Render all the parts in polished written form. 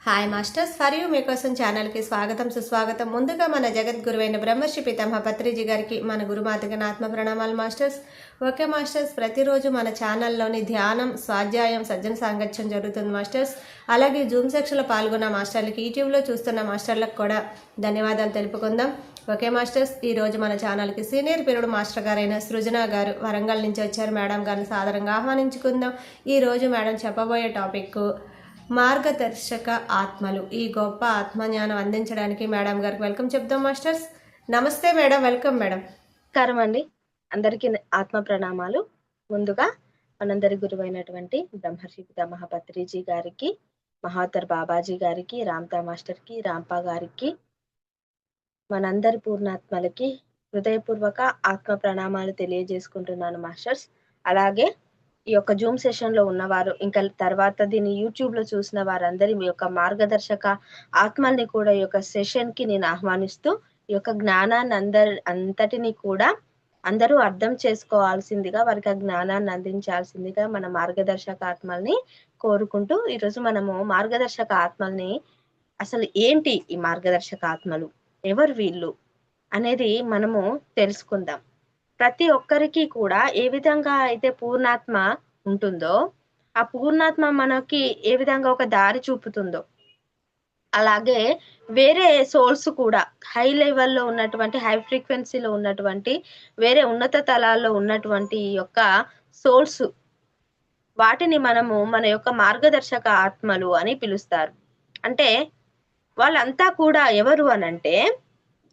Hi masters, for you మీకోసం ఛానల్కి స్వాగతం సుస్వాగతం. ముందుగా మన జగద్గురువైన బ్రహ్మర్షి పితామహ పత్రిజీ గారికి మన గురుమాతకి ఆత్మ ప్రణామాలు మాస్టర్స్. ఓకే మాస్టర్స్, ప్రతిరోజు మన ఛానల్లోని ధ్యానం, స్వాధ్యాయం, సజ్జన సాంగత్యం జరుగుతుంది మాస్టర్స్. అలాగే జూమ్ సెక్షన్లో పాల్గొన్న మాస్టర్లకి, యూట్యూబ్లో చూస్తున్న మాస్టర్లకు కూడా ధన్యవాదాలు తెలుపుకుందాం. ఓకే మాస్టర్స్, ఈరోజు మన ఛానల్కి సీనియర్ పీరియడ్ మాస్టర్ గారైన సృజన గారు వరంగల్ నుంచి వచ్చారు. మేడం గారిని సాదరంగా ఆహ్వానించుకుందాం. ఈరోజు మేడం చెప్పబోయే టాపిక్ మార్గదర్శక ఆత్మలు. ఈ గొప్ప ఆత్మజ్ఞానం అందించడానికి మేడం గారికి వెల్కమ్ చెప్దాం మాస్టర్స్. నమస్తే మేడం, వెల్కమ్ మేడం. నమస్కారం అండి, అందరికీ ఆత్మ ప్రణామాలు. ముందుగా మనందరి గురువైనటువంటి బ్రహ్మర్షి పితామహ పత్రిజీ గారికి, మహాతర్ బాబాజీ గారికి, రామ్తా మాస్టర్కి, రాంపా గారికి, మనందరి పూర్ణాత్మలకి హృదయపూర్వక ఆత్మ ప్రణామాలు తెలియజేసుకుంటున్నాను మాస్టర్స్. అలాగే ఈ యొక్క జూమ్ సెషన్ లో ఉన్నవారు, ఇంకా తర్వాత దీన్ని యూట్యూబ్ లో చూసిన వారందరి మీ యొక్క మార్గదర్శక ఆత్మల్ని కూడా ఈ యొక్క సెషన్ కి నేను ఆహ్వానిస్తూ, ఈ యొక్క జ్ఞానాన్ని అంతటిని కూడా అందరూ అర్థం చేసుకోవాల్సిందిగా, వారికి ఆ జ్ఞానాన్ని అందించాల్సిందిగా మన మార్గదర్శక ఆత్మల్ని కోరుకుంటూ, ఈరోజు మనము మార్గదర్శక ఆత్మల్ని, అసలు ఏంటి ఈ మార్గదర్శక ఆత్మలు, ఎవరు వీళ్ళు అనేది మనము తెలుసుకుందాం. ప్రతి ఒక్కరికి కూడా ఏ విధంగా అయితే పూర్ణాత్మ ఉంటుందో, ఆ పూర్ణాత్మ మనకి ఏ విధంగా ఒక దారి చూపుతుందో, అలాగే వేరే సోల్స్ కూడా హై లెవెల్లో ఉన్నటువంటి, హై ఫ్రీక్వెన్సీలో ఉన్నటువంటి, వేరే ఉన్నత తలాల్లో ఉన్నటువంటి ఈ యొక్క సోల్స్, వాటిని మనము మన యొక్క మార్గదర్శక ఆత్మలు అని పిలుస్తారు. అంటే వాళ్ళంతా కూడా ఎవరు అనంటే,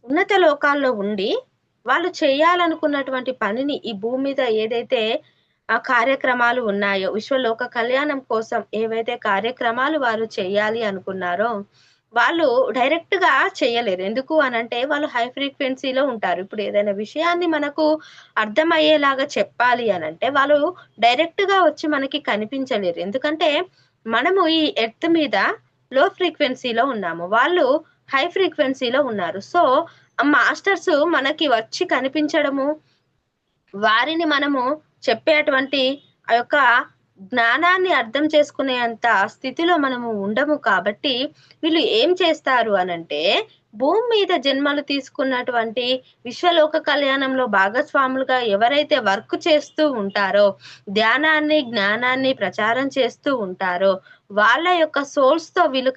ఉన్నత లోకాల్లో ఉండి వాళ్ళు చేయాలనుకున్నటువంటి పనిని, ఈ భూమి మీద ఏదైతే ఆ కార్యక్రమాలు ఉన్నాయో, విశ్వలోక కళ్యాణం కోసం ఏవైతే కార్యక్రమాలు వారు చేయాలి అనుకున్నారో, వాళ్ళు డైరెక్ట్ గా చేయలేరు. ఎందుకు అనంటే వాళ్ళు హై ఫ్రీక్వెన్సీలో ఉంటారు. ఇప్పుడు ఏదైనా విషయాన్ని మనకు అర్థమయ్యేలాగా చెప్పాలి అనంటే వాళ్ళు డైరెక్ట్ గా వచ్చి మనకి కనిపించలేరు. ఎందుకంటే మనము ఈ ఎర్త్ మీద లో ఫ్రీక్వెన్సీలో ఉన్నాము, వాళ్ళు హై ఫ్రీక్వెన్సీలో ఉన్నారు. సో మాస్టర్స్ మనకి వచ్చి కనిపించడము, వారిని మనము చెప్పేటువంటి ఆ యొక్క జ్ఞానాన్ని అర్థం చేసుకునేంత స్థితిలో మనము ఉండము. కాబట్టి వీళ్ళు ఏం చేస్తారు అనంటే, భూమి మీద జన్మలు తీసుకున్నటువంటి విశ్వలోక కళ్యాణంలో భాగస్వాములుగా ఎవరైతే వర్క్ చేస్తూ ఉంటారో, ధ్యానాన్ని, జ్ఞానాన్ని ప్రచారం చేస్తూ ఉంటారో, వాళ్ళ యొక్క సోల్స్ తో వీళ్ళు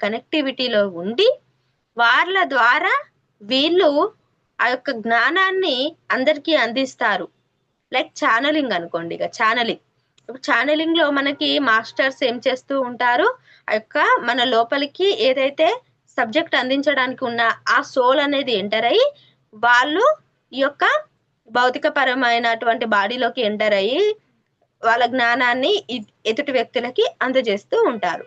కనెక్టివిటీలో ఉండి, వాళ్ళ ద్వారా వీళ్ళు ఆ యొక్క జ్ఞానాన్ని అందరికీ అందిస్తారు. లైక్ ఛానలింగ్ అనుకోండి. ఇక ఛానలింగ్ లో మనకి మాస్టర్స్ ఏం చేస్తూ ఉంటారు, ఆ యొక్క మన లోపలికి ఏదైతే సబ్జెక్ట్ అందించడానికి ఉన్న ఆ సోల్ అనేది ఎంటర్ అయ్యి, వాళ్ళు ఈ యొక్క భౌతిక పరమైనటువంటి బాడీలోకి ఎంటర్ అయ్యి వాళ్ళ జ్ఞానాన్ని ఎదుటి వ్యక్తులకి అందజేస్తూ ఉంటారు.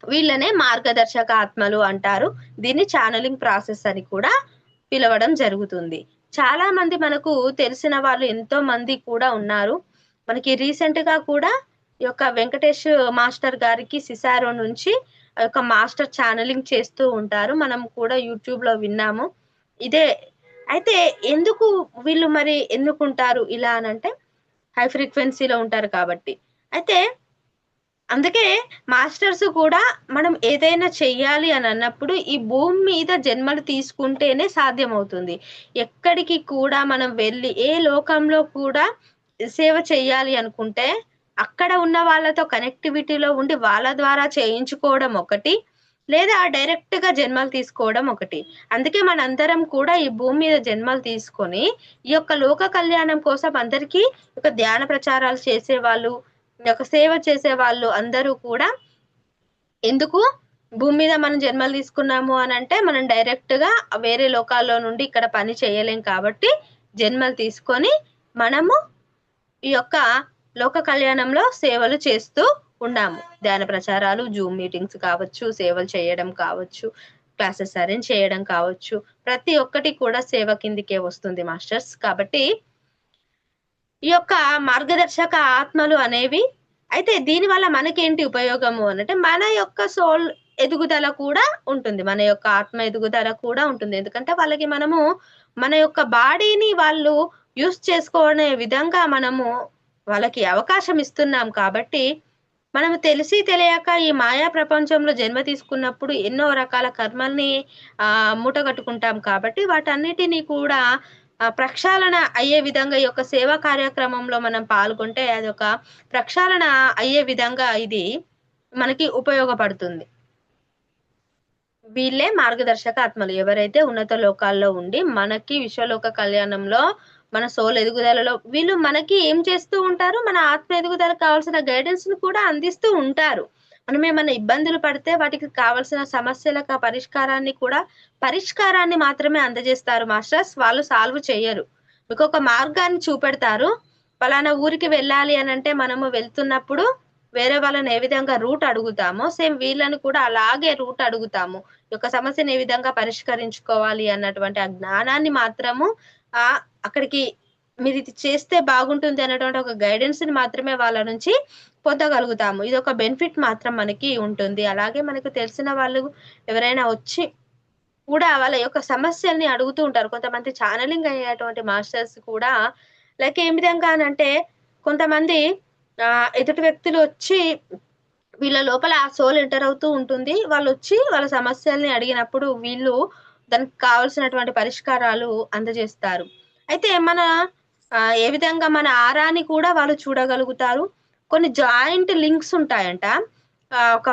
వీళ్ళనే మార్గదర్శక ఆత్మలు అంటారు. దీన్ని ఛానలింగ్ ప్రాసెస్ అని కూడా పిలవడం జరుగుతుంది. చాలా మంది మనకు తెలిసిన వాళ్ళు ఎంతో మంది కూడా ఉన్నారు. మనకి రీసెంట్ గా కూడా ఈ యొక్క వెంకటేష్ మాస్టర్ గారికి సిసారో నుంచి ఆ యొక్క మాస్టర్ ఛానలింగ్ చేస్తూ ఉంటారు. మనం కూడా యూట్యూబ్ లో విన్నాము ఇదే. అయితే ఎందుకు వీళ్ళు మరి ఎందుకుంటారు ఇలా అనంటే, హై ఫ్రీక్వెన్సీలో ఉంటారు కాబట్టి. అయితే అందుకే మాస్టర్స్ కూడా మనం ఏదైనా చెయ్యాలి అని అన్నప్పుడు ఈ భూమి మీద జన్మలు తీసుకుంటేనే సాధ్యమవుతుంది. ఎక్కడికి కూడా మనం వెళ్ళి ఏ లోకంలో కూడా సేవ చెయ్యాలి అనుకుంటే, అక్కడ ఉన్న వాళ్ళతో కనెక్టివిటీలో ఉండి వాళ్ళ ద్వారా చేయించుకోవడం ఒకటి, లేదా డైరెక్ట్ గా జన్మలు తీసుకోవడం ఒకటి. అందుకే మనందరం కూడా ఈ భూమి మీద జన్మలు తీసుకొని ఈ యొక్క లోక కళ్యాణం కోసం అందరికీ ఒక ధ్యాన ప్రచారాలు చేసేవాళ్ళు, ఒక సేవ చేసే వాళ్ళు అందరూ కూడా, ఎందుకు భూమి మీద మనం జన్మలు తీసుకున్నాము అని అంటే, మనం డైరెక్ట్ గా వేరే లోకాల్లో నుండి ఇక్కడ పని చేయలేం. కాబట్టి జన్మలు తీసుకొని మనము ఈ యొక్క లోక కళ్యాణంలో సేవలు చేస్తూ ఉన్నాము. ధ్యాన ప్రచారాలు, జూమ్ మీటింగ్స్ కావచ్చు, సేవలు చేయడం కావచ్చు, క్లాసెస్ అరేంజ్ చేయడం కావచ్చు, ప్రతి ఒక్కటి కూడా సేవ కిందికే వస్తుంది మాస్టర్స్. కాబట్టి ఈ యొక్క మార్గదర్శక ఆత్మలు అనేవి, అయితే దీని వల్ల మనకేంటి ఉపయోగము అనంటే, మన యొక్క సోల్ ఎదుగుదల కూడా ఉంటుంది, మన యొక్క ఆత్మ ఎదుగుదల కూడా ఉంటుంది. ఎందుకంటే వాళ్ళకి మనము మన యొక్క బాడీని వాళ్ళు యూస్ చేసుకునే విధంగా మనము వాళ్ళకి అవకాశం ఇస్తున్నాం. కాబట్టి మనము తెలిసి తెలియక ఈ మాయా ప్రపంచంలో జన్మ తీసుకున్నప్పుడు ఎన్నో రకాల కర్మల్ని మూట కట్టుకుంటాం కాబట్టి వాటన్నిటినీ కూడా ప్రక్షాళన అయ్యే విధంగా ఈ యొక్క సేవా కార్యక్రమంలో మనం పాల్గొంటే అది ఒక ప్రక్షాళన అయ్యే విధంగా ఇది మనకి ఉపయోగపడుతుంది. వీళ్ళే మార్గదర్శక ఆత్మలు. ఎవరైతే ఉన్నత లోకాల్లో ఉండి మనకి విశ్వలోక కళ్యాణంలో మన సోల్ ఎదుగుదలలో వీళ్ళు మనకి ఏం చేస్తూ ఉంటారు, మన ఆత్మ ఎదుగుదలకు కావాల్సిన గైడెన్స్ ని కూడా అందిస్తూ ఉంటారు. మనం ఏమైనా ఇబ్బందులు పడితే వాటికి కావాల్సిన సమస్యలకు పరిష్కారాన్ని మాత్రమే అందజేస్తారు మాస్టర్స్. వాళ్ళు సాల్వ్ చేయరు. మీకు ఒక మార్గాన్ని చూపెడతారు. పలానా ఊరికి వెళ్ళాలి అని అంటే మనము వెళ్తున్నప్పుడు వేరే వాళ్ళని ఏ విధంగా రూట్ అడుగుతామో సేమ్ వీళ్ళని కూడా అలాగే రూట్ అడుగుతాము. ఈ యొక్క సమస్యను ఏ విధంగా పరిష్కరించుకోవాలి అన్నటువంటి ఆ జ్ఞానాన్ని మాత్రము అక్కడికి మీరు ఇది చేస్తే బాగుంటుంది అన్నటువంటి ఒక గైడెన్స్ ని మాత్రమే వాళ్ళ నుంచి పొందగలుగుతాము. ఇది ఒక బెనిఫిట్ మాత్రం మనకి ఉంటుంది. అలాగే మనకు తెలిసిన వాళ్ళు ఎవరైనా వచ్చి కూడా వాళ్ళ యొక్క సమస్యల్ని అడుగుతూ ఉంటారు. కొంతమంది ఛానలింగ్ అయ్యేటువంటి మాస్టర్స్ కూడా లైక్ ఏ విధంగా అంటే కొంతమంది ఎదుటి వ్యక్తులు వచ్చి వీళ్ళ లోపల ఆ సోల్ ఎంటర్ అవుతూ ఉంటుంది. వాళ్ళు వచ్చి వాళ్ళ సమస్యల్ని అడిగినప్పుడు వీళ్ళు దానికి కావలసినటువంటి పరిష్కారాలు అందజేస్తారు. అయితే మన ఏ విధంగా మన ఆరాని కూడా వాళ్ళు చూడగలుగుతారు. కొన్ని జాయింట్ లింక్స్ ఉంటాయంట. ఒక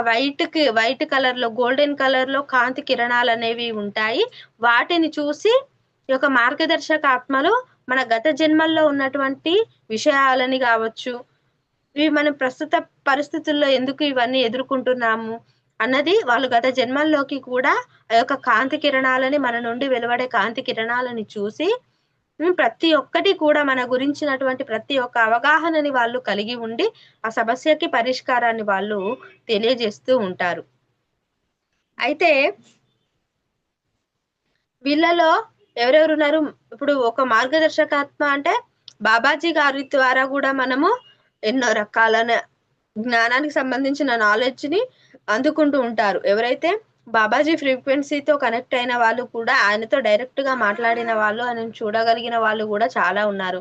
వైట్ కలర్ లో గోల్డెన్ కలర్ లో కాంతి కిరణాలు అనేవి ఉంటాయి. వాటిని చూసి ఈ యొక్క మార్గదర్శక ఆత్మలు మన గత జన్మల్లో ఉన్నటువంటి విషయాలని కావచ్చు, ఇవి మన ప్రస్తుత పరిస్థితుల్లో ఎందుకు ఇవన్నీ ఎదుర్కొంటున్నాము అన్నది వాళ్ళు గత జన్మల్లోకి కూడా ఆ యొక్క కాంతి కిరణాలని మన నుండి వెలువడే కాంతి కిరణాలని చూసి ప్రతి ఒక్కటి కూడా మన గురించినటువంటి ప్రతి ఒక్క అవగాహనని వాళ్ళు కలిగి ఉండి ఆ సమస్యకి పరిష్కారాన్ని వాళ్ళు తెలియజేస్తూ ఉంటారు. అయితే వీళ్ళలో ఎవరెవరు ఉన్నారు? ఇప్పుడు ఒక మార్గదర్శకాత్మ అంటే బాబాజీ గారి ద్వారా కూడా మనము ఎన్నో రకాల జ్ఞానానికి సంబంధించిన నాలెడ్జ్ ని అందుకుంటూ ఉంటారు. ఎవరైతే బాబాజీ ఫ్రీక్వెన్సీతో కనెక్ట్ అయిన వాళ్ళు కూడా, ఆయనతో డైరెక్ట్ గా మాట్లాడిన వాళ్ళు, ఆయన చూడగలిగిన వాళ్ళు కూడా చాలా ఉన్నారు.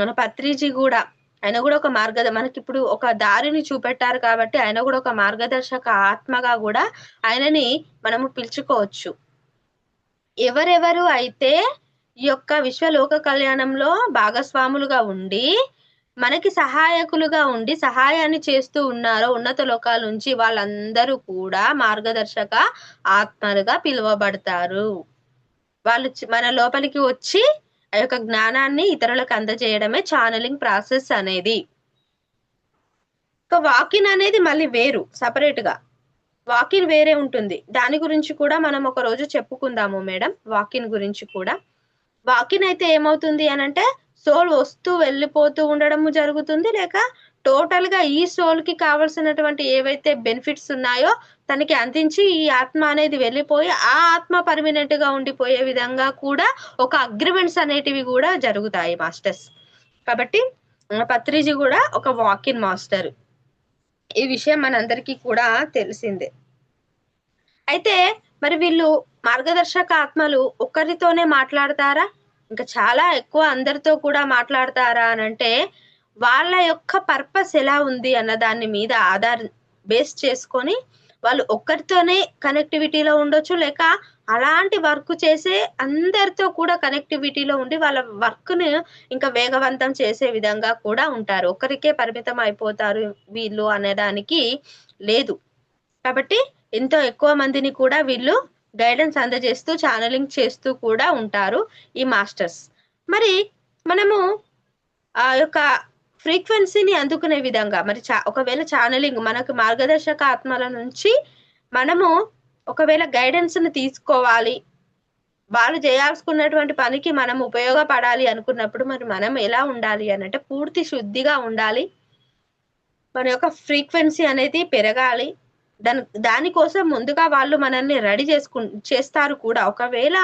మన పత్రిజీ కూడా, ఆయన కూడా ఒక మనకి ఇప్పుడు ఒక దారిని చూపెట్టారు కాబట్టి ఆయన కూడా ఒక మార్గదర్శక ఆత్మగా కూడా ఆయనని మనము పిలుచుకోవచ్చు. ఎవరెవరు అయితే ఈ యొక్క విశ్వలోక కళ్యాణంలో భాగస్వాములుగా ఉండి మనకి సహాయకులుగా ఉండి సహాయాన్ని చేస్తూ ఉన్నారో ఉన్నత లోకాల నుంచి, వాళ్ళందరూ కూడా మార్గదర్శక ఆత్మలుగా పిలువబడతారు. వాళ్ళు మన లోపలికి వచ్చి ఆ యొక్క జ్ఞానాన్ని ఇతరులకు అందజేయడమే ఛానలింగ్ ప్రాసెస్ అనేది. వాకిన్ అనేది మళ్ళీ వేరు, సపరేట్ గా వాకిన్ వేరే ఉంటుంది. దాని గురించి కూడా మనం ఒక రోజు చెప్పుకుందాము మేడం. వాకిన్ గురించి కూడా. వాకిన్ అయితే ఏమవుతుంది అనంటే సోల్ వస్తూ వెళ్ళిపోతూ ఉండడము జరుగుతుంది, లేక టోటల్ గా ఈ సోల్ కి కావలసినటువంటి ఏవైతే బెనిఫిట్స్ ఉన్నాయో తనకి అందించి ఈ ఆత్మ అనేది వెళ్ళిపోయి ఆ ఆత్మ పర్మనెంట్ గా ఉండిపోయే విధంగా కూడా ఒక అగ్రిమెంట్స్ అనేటివి కూడా జరుగుతాయి మాస్టర్స్. కాబట్టి పత్రిజీ కూడా ఒక వాకిన్ మాస్టర్. ఈ విషయం మనందరికీ కూడా తెలిసిందే. అయితే మరి వీళ్ళు మార్గదర్శక ఆత్మలు ఒక్కరితోనే మాట్లాడతారా, ఇంకా చాలా ఎక్కువ అందరితో కూడా మాట్లాడతారా అని అంటే వాళ్ళ యొక్క పర్పస్ ఎలా ఉంది అన్న దాని మీద బేస్ చేసుకొని వాళ్ళు ఒక్కరితోనే కనెక్టివిటీలో ఉండొచ్చు, లేక అలాంటి వర్క్ చేసే అందరితో కూడా కనెక్టివిటీలో ఉండి వాళ్ళ వర్క్ ని ఇంకా వేగవంతం చేసే విధంగా కూడా ఉంటారు. ఒక్కరికే పరిమితం అయిపోతారు వీళ్ళు అనేదానికి లేదు. కాబట్టి ఎంతో ఎక్కువ మందిని కూడా వీళ్ళు గైడెన్స్ అందజేస్తూ ఛానలింగ్ చేస్తూ కూడా ఉంటారు ఈ మాస్టర్స్. మరి మనము ఆ యొక్క ఫ్రీక్వెన్సీని అందుకునే విధంగా మరి ఒకవేళ ఛానలింగ్ మనకు మార్గదర్శక ఆత్మల నుంచి మనము ఒకవేళ గైడెన్స్ ని తీసుకోవాలి, వాళ్ళు చేయాల్సుకున్నటువంటి పనికి మనం ఉపయోగపడాలి అనుకున్నప్పుడు మరి మనం ఎలా ఉండాలి అని అంటే పూర్తి శుద్ధిగా ఉండాలి. మన యొక్క ఫ్రీక్వెన్సీ అనేది పెరగాలి. దానికోసం ముందుగా వాళ్ళు మనల్ని రెడీ చేస్తారు కూడా. ఒకవేళ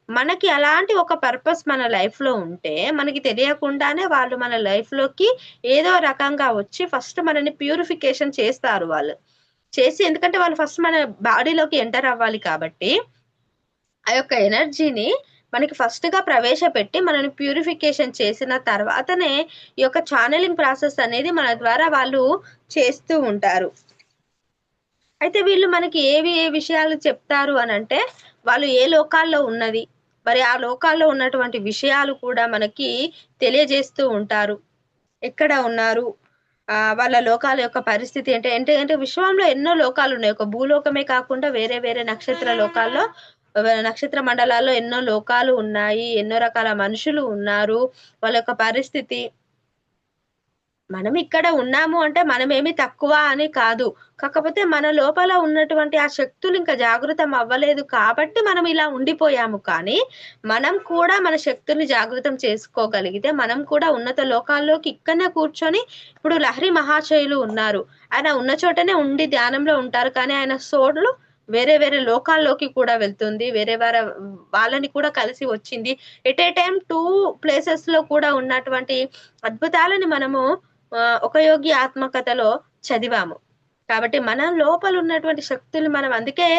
మనకి అలాంటి ఒక పర్పస్ మన లైఫ్ లో ఉంటే మనకి తెలియకుండానే వాళ్ళు మన లైఫ్ లోకి ఏదో రకంగా వచ్చి ఫస్ట్ మనల్ని ప్యూరిఫికేషన్ చేస్తారు. వాళ్ళు చేసి, ఎందుకంటే వాళ్ళు ఫస్ట్ మన బాడీలోకి ఎంటర్ అవ్వాలి కాబట్టి ఆ యొక్క ఎనర్జీని మనకి ఫస్ట్ గా ప్రవేశపెట్టి మనల్ని ప్యూరిఫికేషన్ చేసిన తర్వాతనే ఈ యొక్క ఛానలింగ్ ప్రాసెస్ అనేది మన ద్వారా వాళ్ళు చేస్తూ ఉంటారు. అయితే వీళ్ళు మనకి ఏ విషయాలు చెప్తారు అని అంటే, వాళ్ళు ఏ లోకాల్లో ఉన్నది, మరి ఆ లోకాల్లో ఉన్నటువంటి విషయాలు కూడా మనకి తెలియజేస్తూ ఉంటారు. ఎక్కడ ఉన్నారు, వాళ్ళ లోకాల యొక్క పరిస్థితి అంటే విశ్వంలో ఎన్నో లోకాలు ఉన్నాయి. ఒక భూలోకమే కాకుండా వేరే వేరే నక్షత్ర లోకాల్లో, నక్షత్ర మండలాల్లో ఎన్నో లోకాలు ఉన్నాయి, ఎన్నో రకాల మనుషులు ఉన్నారు. వాళ్ళ యొక్క పరిస్థితి, మనం ఇక్కడ ఉన్నాము అంటే మనమేమి తక్కువ అని కాదు. కాకపోతే మన లోపల ఉన్నటువంటి ఆ శక్తులు ఇంకా జాగృతం అవ్వలేదు కాబట్టి మనం ఇలా ఉండిపోయాము. కానీ మనం కూడా మన శక్తుల్ని జాగృతం చేసుకోగలిగితే మనం కూడా ఉన్నత లోకాల్లోకి ఇక్కడనే కూర్చొని, ఇప్పుడు లహరి మహాశయులు ఉన్నారు, ఆయన ఉన్న చోటనే ఉండి ధ్యానంలో ఉంటారు, కానీ ఆయన సోడ్లు వేరే వేరే లోకాల్లోకి కూడా వెళ్తుంది, వేరే వాళ్ళని కూడా కలిసి వచ్చింది. ఎట్ ఏ టైం 2 ప్లేసెస్ లో కూడా ఉన్నటువంటి అద్భుతాలని మనము ఒక యోగి ఆత్మకథలో చదివాము. కాబట్టి మన లోపల ఉన్నటువంటి శక్తులు మనం, అందుకే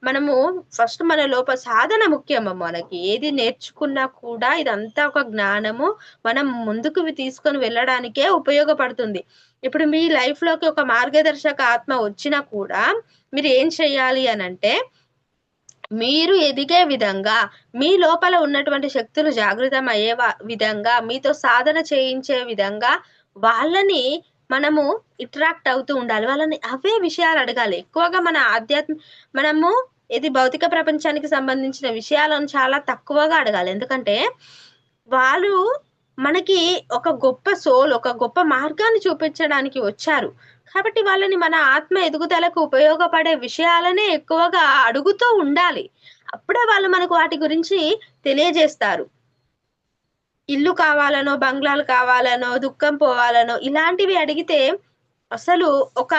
మనము ఫస్ట్ మన లోపల సాధన ముఖ్యము. మనకి ఏది నేర్చుకున్నా కూడా ఇదంతా ఒక జ్ఞానము, మనం ముందుకు తీసుకొని వెళ్ళడానికే ఉపయోగపడుతుంది. ఇప్పుడు మీ లైఫ్ లోకి ఒక మార్గదర్శక ఆత్మ వచ్చినా కూడా మీరు ఏం చెయ్యాలి అని అంటే, మీరు ఎదిగే విధంగా, మీ లోపల ఉన్నటువంటి శక్తులు జాగృతం అయ్యే విధంగా, మీతో సాధన చేయించే విధంగా వాళ్ళని మనము ఇంటరాక్ట్ అవుతూ ఉండాలి. వాళ్ళని అవే విషయాలు అడగాలి. ఎక్కువగా మన మనము ఇది భౌతిక ప్రపంచానికి సంబంధించిన విషయాలను చాలా తక్కువగా అడగాలి. ఎందుకంటే వాళ్ళు మనకి ఒక గొప్ప సోల్, ఒక గొప్ప మార్గాన్ని చూపించడానికి వచ్చారు. కాబట్టి వాళ్ళని మన ఆత్మ ఎదుగుదలకు ఉపయోగపడే విషయాలనే ఎక్కువగా అడుగుతూ ఉండాలి. అప్పుడే వాళ్ళు మనకు వాటి గురించి తెలియజేస్తారు. ఇల్లు కావాలనో, బంగ్లాలు కావాలనో, దుఃఖం పోవాలనో ఇలాంటివి అడిగితే అసలు ఒక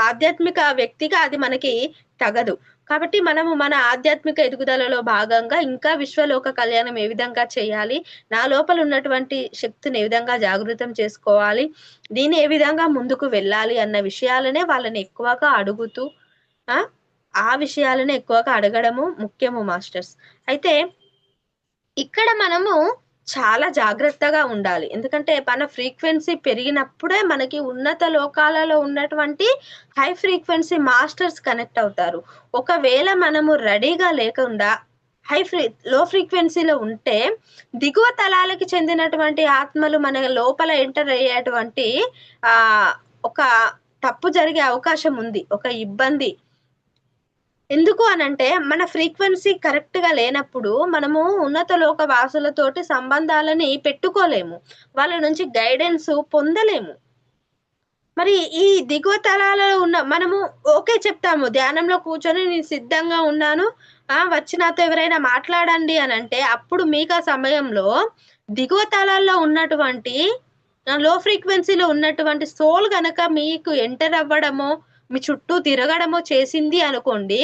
ఆధ్యాత్మిక వ్యక్తిగా అది మనకి తగదు. కాబట్టి మనము మన ఆధ్యాత్మిక ఎదుగుదలలో భాగంగా ఇంకా విశ్వలోక కళ్యాణం ఏ విధంగా చేయాలి, నా లోపల ఉన్నటువంటి శక్తిని ఏ విధంగా జాగృతం చేసుకోవాలి, దీన్ని ఏ విధంగా ముందుకు వెళ్ళాలి అన్న విషయాలనే వాళ్ళని ఎక్కువగా అడుగుతూ ఆ విషయాలనే ఎక్కువగా అడగడము ముఖ్యము మాస్టర్స్. అయితే ఇక్కడ మనము చాలా జాగ్రత్తగా ఉండాలి. ఎందుకంటే మన ఫ్రీక్వెన్సీ పెరిగినప్పుడే మనకి ఉన్నత లోకాలలో ఉన్నటువంటి హై ఫ్రీక్వెన్సీ మాస్టర్స్ కనెక్ట్ అవుతారు. ఒకవేళ మనము రెడీగా లేకుండా లో ఫ్రీక్వెన్సీలో ఉంటే దిగువ తలాలకి చెందినటువంటి ఆత్మలు మన లోపల ఎంటర్ అయ్యేటువంటి ఒక తప్పు జరిగే అవకాశం ఉంది, ఒక ఇబ్బంది. ఎందుకు అనంటే మన ఫ్రీక్వెన్సీ కరెక్ట్ గా లేనప్పుడు మనము ఉన్నత లోక వాసులతోటి సంబంధాలని పెట్టుకోలేము, వాళ్ళ నుంచి గైడెన్స్ పొందలేము. మరి ఈ దిగువ తలాలలో ఉన్న మనము ఓకే చెప్తాము, ధ్యానంలో కూర్చొని నేను సిద్ధంగా ఉన్నాను, వచ్చి నాతో ఎవరైనా మాట్లాడండి అని అంటే, అప్పుడు మీకు ఆ సమయంలో దిగువ తలాల్లో ఉన్నటువంటి లో ఫ్రీక్వెన్సీలో ఉన్నటువంటి సోల్ గనక మీకు ఎంటర్ అవ్వడమో, మీ చుట్టూ తిరగడమో చేసింది అనుకోండి,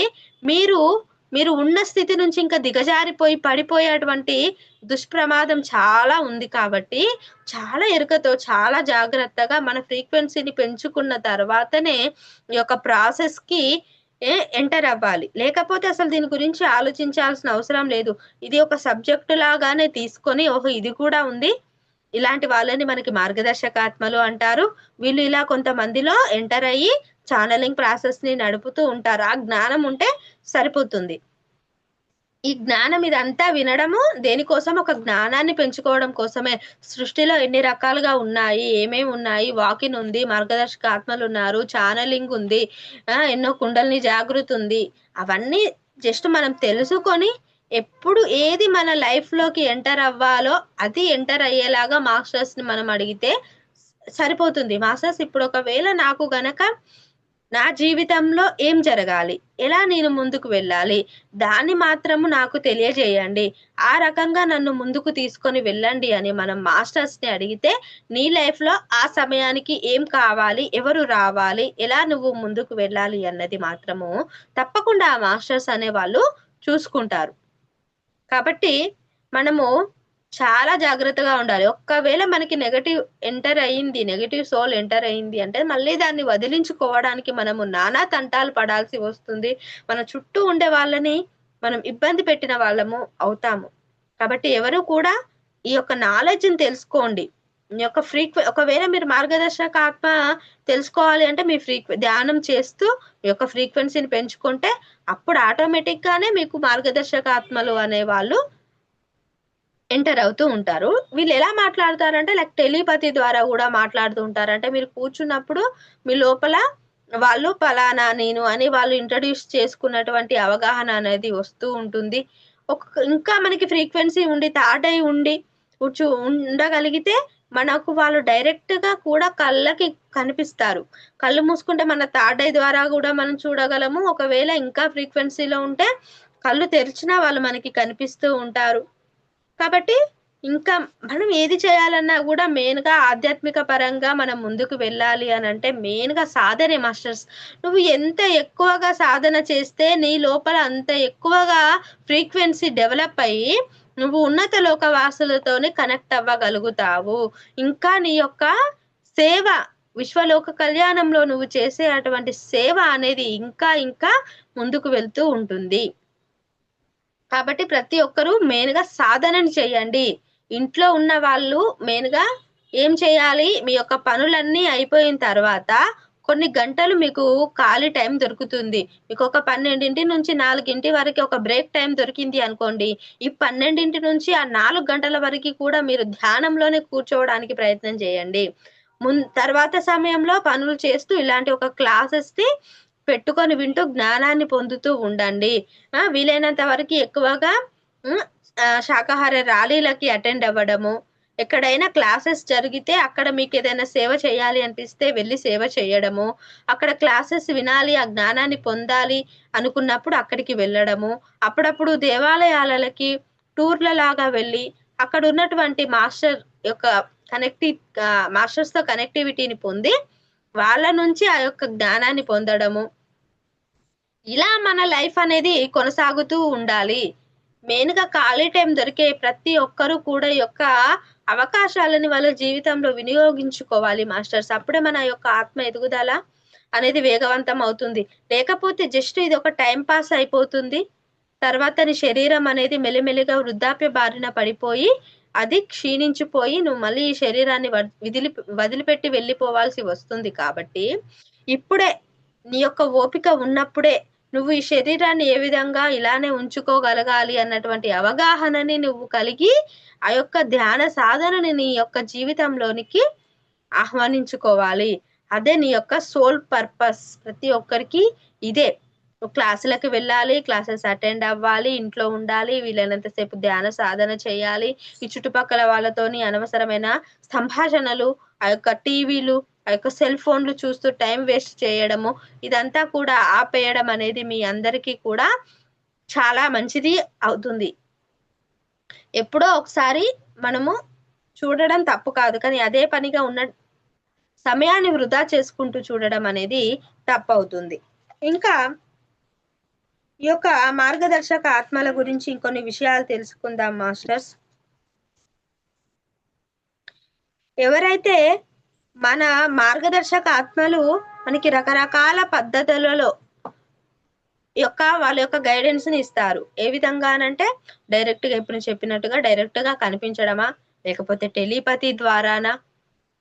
మీరు ఉన్న స్థితి నుంచి ఇంకా దిగజారిపోయి పడిపోయేటువంటి దుష్ప్రమాదం చాలా ఉంది. కాబట్టి చాలా ఎరుకతో, చాలా జాగ్రత్తగా మన ఫ్రీక్వెన్సీని పెంచుకున్న తర్వాతనే ఈ యొక్క ప్రాసెస్ కి ఎంటర్ అవ్వాలి. లేకపోతే అసలు దీని గురించి ఆలోచించాల్సిన అవసరం లేదు. ఇది ఒక సబ్జెక్టు లాగానే తీసుకొని, ఓహో ఇది కూడా ఉంది, ఇలాంటి వాళ్ళని మనకి మార్గదర్శకాత్మలు అంటారు, వీళ్ళు ఇలా కొంతమందిలో ఎంటర్ అయ్యి ఛానలింగ్ ప్రాసెస్ ని నడుపుతూ ఉంటారు. ఆ జ్ఞానం ఉంటే సరిపోతుంది. ఈ జ్ఞానం ఇదంతా వినడము దేనికోసం, ఒక జ్ఞానాన్ని పెంచుకోవడం కోసమే. సృష్టిలో ఎన్ని రకాలుగా ఉన్నాయి, ఏమేమి ఉన్నాయి, వాకిన్ ఉంది, మార్గదర్శక ఆత్మలు ఉన్నారు, ఛానలింగ్ ఉంది, ఎన్నో కుండల్ని జాగృతి ఉంది. అవన్నీ జస్ట్ మనం తెలుసుకొని ఎప్పుడు ఏది మన లైఫ్ లోకి ఎంటర్ అవ్వాలో అది ఎంటర్ అయ్యేలాగా మాస్టర్స్ ని మనం అడిగితే సరిపోతుంది. మాస్టర్స్ ఇప్పుడు ఒకవేళ నాకు గనక నా జీవితంలో ఏం జరగాలి, ఎలా నేను ముందుకు వెళ్ళాలి, దాన్ని మాత్రము నాకు తెలియజేయండి, ఆ రకంగా నన్ను ముందుకు తీసుకొని వెళ్ళండి అని మనం మాస్టర్స్ ని అడిగితే, నీ లైఫ్ లో ఆ సమయానికి ఏం కావాలి, ఎవరు రావాలి, ఎలా నువ్వు ముందుకు వెళ్ళాలి అన్నది మాత్రము తప్పకుండా ఆ మాస్టర్స్ అనే వాళ్ళు చూసుకుంటారు. కాబట్టి మనము చాలా జాగ్రత్తగా ఉండాలి. ఒక్కవేళ మనకి నెగటివ్ సోల్ ఎంటర్ అయింది అంటే మళ్ళీ దాన్ని వదిలించుకోవడానికి మనము నానా తంటాలు పడాల్సి వస్తుంది. మన చుట్టూ ఉండే వాళ్ళని మనం ఇబ్బంది పెట్టిన వాళ్ళము అవుతాము. కాబట్టి ఎవరు కూడా ఈ యొక్క నాలెడ్జ్ని తెలుసుకోండి. మీ యొక్క ఒకవేళ మీరు మార్గదర్శక ఆత్మ తెలుసుకోవాలి అంటే మీ ధ్యానం చేస్తూ మీ యొక్క ఫ్రీక్వెన్సీని పెంచుకుంటే అప్పుడు ఆటోమేటిక్ గానే మీకు మార్గదర్శక ఆత్మలు అనే వాళ్ళు ఎంటర్ అవుతూ ఉంటారు. వీళ్ళు ఎలా మాట్లాడతారంటే లైక్ టెలిపతి ద్వారా కూడా మాట్లాడుతూ ఉంటారు. అంటే మీరు కూర్చున్నప్పుడు మీ లోపల వాళ్ళు పలానా నేను అని వాళ్ళు ఇంట్రడ్యూస్ చేసుకున్నటువంటి అవగాహన అనేది వస్తూ ఉంటుంది. ఇంకా మనకి ఫ్రీక్వెన్సీ ఉండి థాట్ అయి ఉండి ఉండగలిగితే మనకు వాళ్ళు డైరెక్ట్ గా కూడా కళ్ళకి కనిపిస్తారు. కళ్ళు మూసుకుంటే మన థర్డ్ ఐ ద్వారా కూడా మనం చూడగలము. ఒకవేళ ఇంకా ఫ్రీక్వెన్సీలో ఉంటే కళ్ళు తెరిచినా వాళ్ళు మనకి కనిపిస్తూ ఉంటారు. కాబట్టి ఇంకా మనం ఏది చేయాలన్నా కూడా మెయిన్ గా ఆధ్యాత్మిక పరంగా మనం ముందుకు వెళ్ళాలి అని అంటే మెయిన్ గా సాధనే మాస్టర్స్. నువ్వు ఎంత ఎక్కువగా సాధన చేస్తే నీ లోపల అంత ఎక్కువగా ఫ్రీక్వెన్సీ డెవలప్ అయ్యి నువ్వు ఉన్నత లోక వాసులతోనే కనెక్ట్ అవ్వగలుగుతావు. ఇంకా నీ యొక్క సేవ విశ్వలోక కళ్యాణంలో నువ్వు చేసే అటువంటి సేవ అనేది ఇంకా ఇంకా ముందుకు వెళ్తూ ఉంటుంది. కాబట్టి ప్రతి ఒక్కరూ మెయిన్ గా సాధనని చేయండి. ఇంట్లో ఉన్న వాళ్ళు మెయిన్ గా ఏం చేయాలి, మీ యొక్క పనులన్నీ అయిపోయిన తర్వాత కొన్ని గంటలు మీకు ఖాళీ టైం దొరుకుతుంది. మీకు ఒక 12 నుంచి 4 వరకు ఒక బ్రేక్ టైం దొరికింది అనుకోండి. ఈ 12 నుంచి ఆ 4 గంటల వరకు కూడా మీరు ధ్యానంలోనే కూర్చోవడానికి ప్రయత్నం చేయండి. తర్వాత సమయంలో పనులు చేస్తూ ఇలాంటి ఒక క్లాసెస్ ని పెట్టుకొని వింటూ జ్ఞానాన్ని పొందుతూ ఉండండి. వీలైనంత వరకు ఎక్కువగా శాకాహార ర్యాలీలకి అటెండ్ అవ్వడము, ఎక్కడైనా క్లాసెస్ జరిగితే అక్కడ మీకు ఏదైనా సేవ చేయాలి అనిపిస్తే వెళ్ళి సేవ చేయడము, అక్కడ క్లాసెస్ వినాలి, ఆ జ్ఞానాన్ని పొందాలి అనుకున్నప్పుడు అక్కడికి వెళ్ళడము, అప్పుడప్పుడు దేవాలయాలకి టూర్ల లాగా వెళ్ళి అక్కడ ఉన్నటువంటి మాస్టర్ యొక్క మాస్టర్స్ తో కనెక్టివిటీని పొంది వాళ్ళ నుంచి ఆ యొక్క జ్ఞానాన్ని పొందడము, ఇలా మన లైఫ్ అనేది కొనసాగుతూ ఉండాలి. మెయిన్ గా ఖాళీ టైం దొరికే ప్రతి ఒక్కరూ కూడా యొక్క అవకాశాలని వాళ్ళ జీవితంలో వినియోగించుకోవాలి మాస్టర్స్. అప్పుడే మన యొక్క ఆత్మ ఎదుగుదల అనేది వేగవంతం అవుతుంది. లేకపోతే జస్ట్ ఇది ఒక టైం పాస్ అయిపోతుంది. తర్వాత నీ శరీరం అనేది మెల్లిమెల్లిగా వృద్ధాప్య బారిన పడిపోయి అది క్షీణించిపోయి నువ్వు మళ్ళీ ఈ శరీరాన్ని వదిలిపెట్టి వెళ్ళిపోవాల్సి వస్తుంది. కాబట్టి ఇప్పుడే నీ యొక్క ఓపిక ఉన్నప్పుడే నువ్వు ఈ శరీరాన్ని ఏ విధంగా ఇలానే ఉంచుకోగలగాలి అన్నటువంటి అవగాహనని నువ్వు కలిగి ఆ యొక్క ధ్యాన సాధనని నీ యొక్క జీవితంలోనికి ఆహ్వానించుకోవాలి. అదే నీ యొక్క సోల్ పర్పస్. ప్రతి ఒక్కరికి ఇదే. క్లాసులకు వెళ్ళాలి, క్లాసెస్ అటెండ్ అవ్వాలి, ఇంట్లో ఉండాలి, వీలైనంతసేపు ధ్యాన సాధన చేయాలి. ఈ చుట్టుపక్కల వాళ్ళతోని అనవసరమైన సంభాషణలు, ఆ యొక్క టీవీలు, ఆ యొక్క సెల్ ఫోన్లు చూస్తూ టైం వేస్ట్ చేయడము, ఇదంతా కూడా ఆపేయడం అనేది మీ అందరికీ కూడా చాలా మంచిది అవుతుంది. ఎప్పుడో ఒకసారి మనము చూడడం తప్పు కాదు, కానీ అదే పనిగా ఉన్న సమయాన్ని వృధా చేసుకుంటూ చూడడం అనేది తప్పు అవుతుంది. ఇంకా ఈ యొక్క మార్గదర్శక ఆత్మల గురించి ఇంకొన్ని విషయాలు తెలుసుకుందాం మాస్టర్స్. ఎవరైతే మన మార్గదర్శక ఆత్మలు మనకి రకరకాల పద్ధతులలో వాళ్ళ యొక్క గైడెన్స్ ని ఇస్తారు. ఏ విధంగానంటే డైరెక్ట్ గా ఇప్పుడు చెప్పినట్టుగా డైరెక్ట్ గా కనిపించడమా, లేకపోతే టెలిపతి ద్వారానా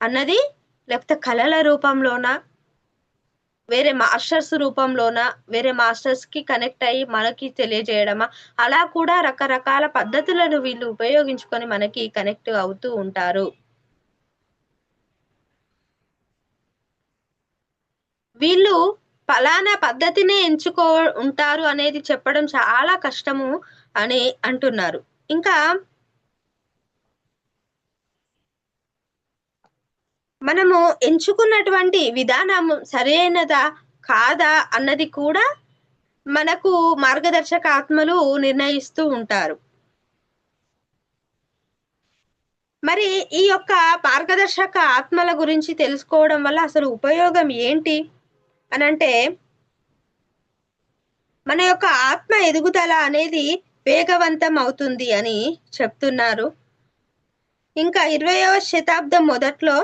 అన్నది, లేకపోతే కళల రూపంలోనా, వేరే మాస్టర్స్ రూపంలోన, వేరే మాస్టర్స్ కి కనెక్ట్ అయ్యి మనకి తెలియజేయడమా, అలా కూడా రకరకాల పద్ధతులను వీళ్ళు ఉపయోగించుకొని మనకి కనెక్ట్ అవుతూ ఉంటారు. వీళ్ళు ఫలానా పద్ధతినే ఉంటారు అనేది చెప్పడం చాలా కష్టము అని అంటున్నారు. ఇంకా మనము ఎంచుకున్నటువంటి విధానం సరైనదా కాదా అన్నది కూడా మనకు మార్గదర్శక ఆత్మలు నిర్ణయిస్తూ ఉంటారు. మరి ఈ యొక్క మార్గదర్శక ఆత్మల గురించి తెలుసుకోవడం వల్ల అసలు ఉపయోగం ఏంటి అనంటే, మన యొక్క ఆత్మ ఎదుగుదల అనేది వేగవంతం అవుతుంది అని చెప్తున్నారు. ఇంకా 20వ శతాబ్దం మొదట్లో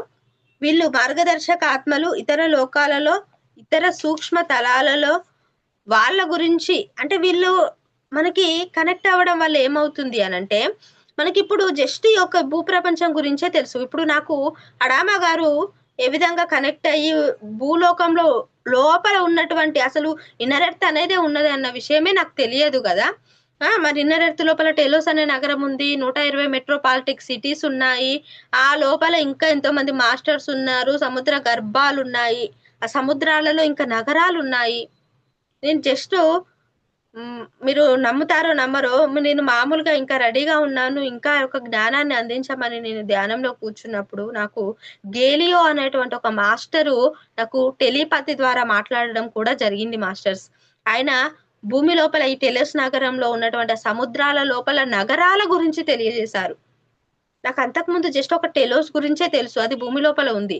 వీళ్ళు మార్గదర్శక ఆత్మలు ఇతర లోకాలలో, ఇతర సూక్ష్మ తలాలలో వాళ్ళ గురించి, అంటే వీళ్ళు మనకి కనెక్ట్ అవ్వడం వల్ల ఏమవుతుంది అనంటే, మనకి ఇప్పుడు జస్ట్ ఈ యొక్క భూప్రపంచం గురించే తెలుసు. ఇప్పుడు నాకు అడామా గారు ఏ విధంగా కనెక్ట్ అయ్యి భూలోకంలో లోపల ఉన్నటువంటి అసలు ఇన్నర్ ఎర్త్ అనేదే ఉన్నది అన్న విషయమే నాకు తెలియదు గదా! మరి ఇన్నర్ ఎర్త్ లోపల టెలోస్ అనే నగరం ఉంది. 120 మెట్రోపాలిటిక్ సిటీస్ ఉన్నాయి. ఆ లోపల ఇంకా ఎంతోమంది మాస్టర్స్ ఉన్నారు. సముద్ర గర్భాలున్నాయి. ఆ సముద్రాలలో ఇంకా నగరాలున్నాయి. నేను జస్టు మీరు నమ్ముతారో నమ్మరో నేను మామూలుగా ఇంకా రెడీగా ఉన్నాను. ఇంకా ఒక జ్ఞానాన్ని అందించమని నేను ధ్యానంలో కూర్చున్నప్పుడు నాకు గేలియో అనేటువంటి ఒక మాస్టరు నాకు టెలిపతి ద్వారా మాట్లాడడం కూడా జరిగింది మాస్టర్స్. ఆయన భూమి లోపల ఈ టెలోస్ నగరంలో ఉన్నటువంటి సముద్రాల లోపల నగరాల గురించి తెలియజేశారు. నాకు అంతకుముందు జస్ట్ ఒక టెలోస్ గురించే తెలుసు. అది భూమి లోపల ఉంది.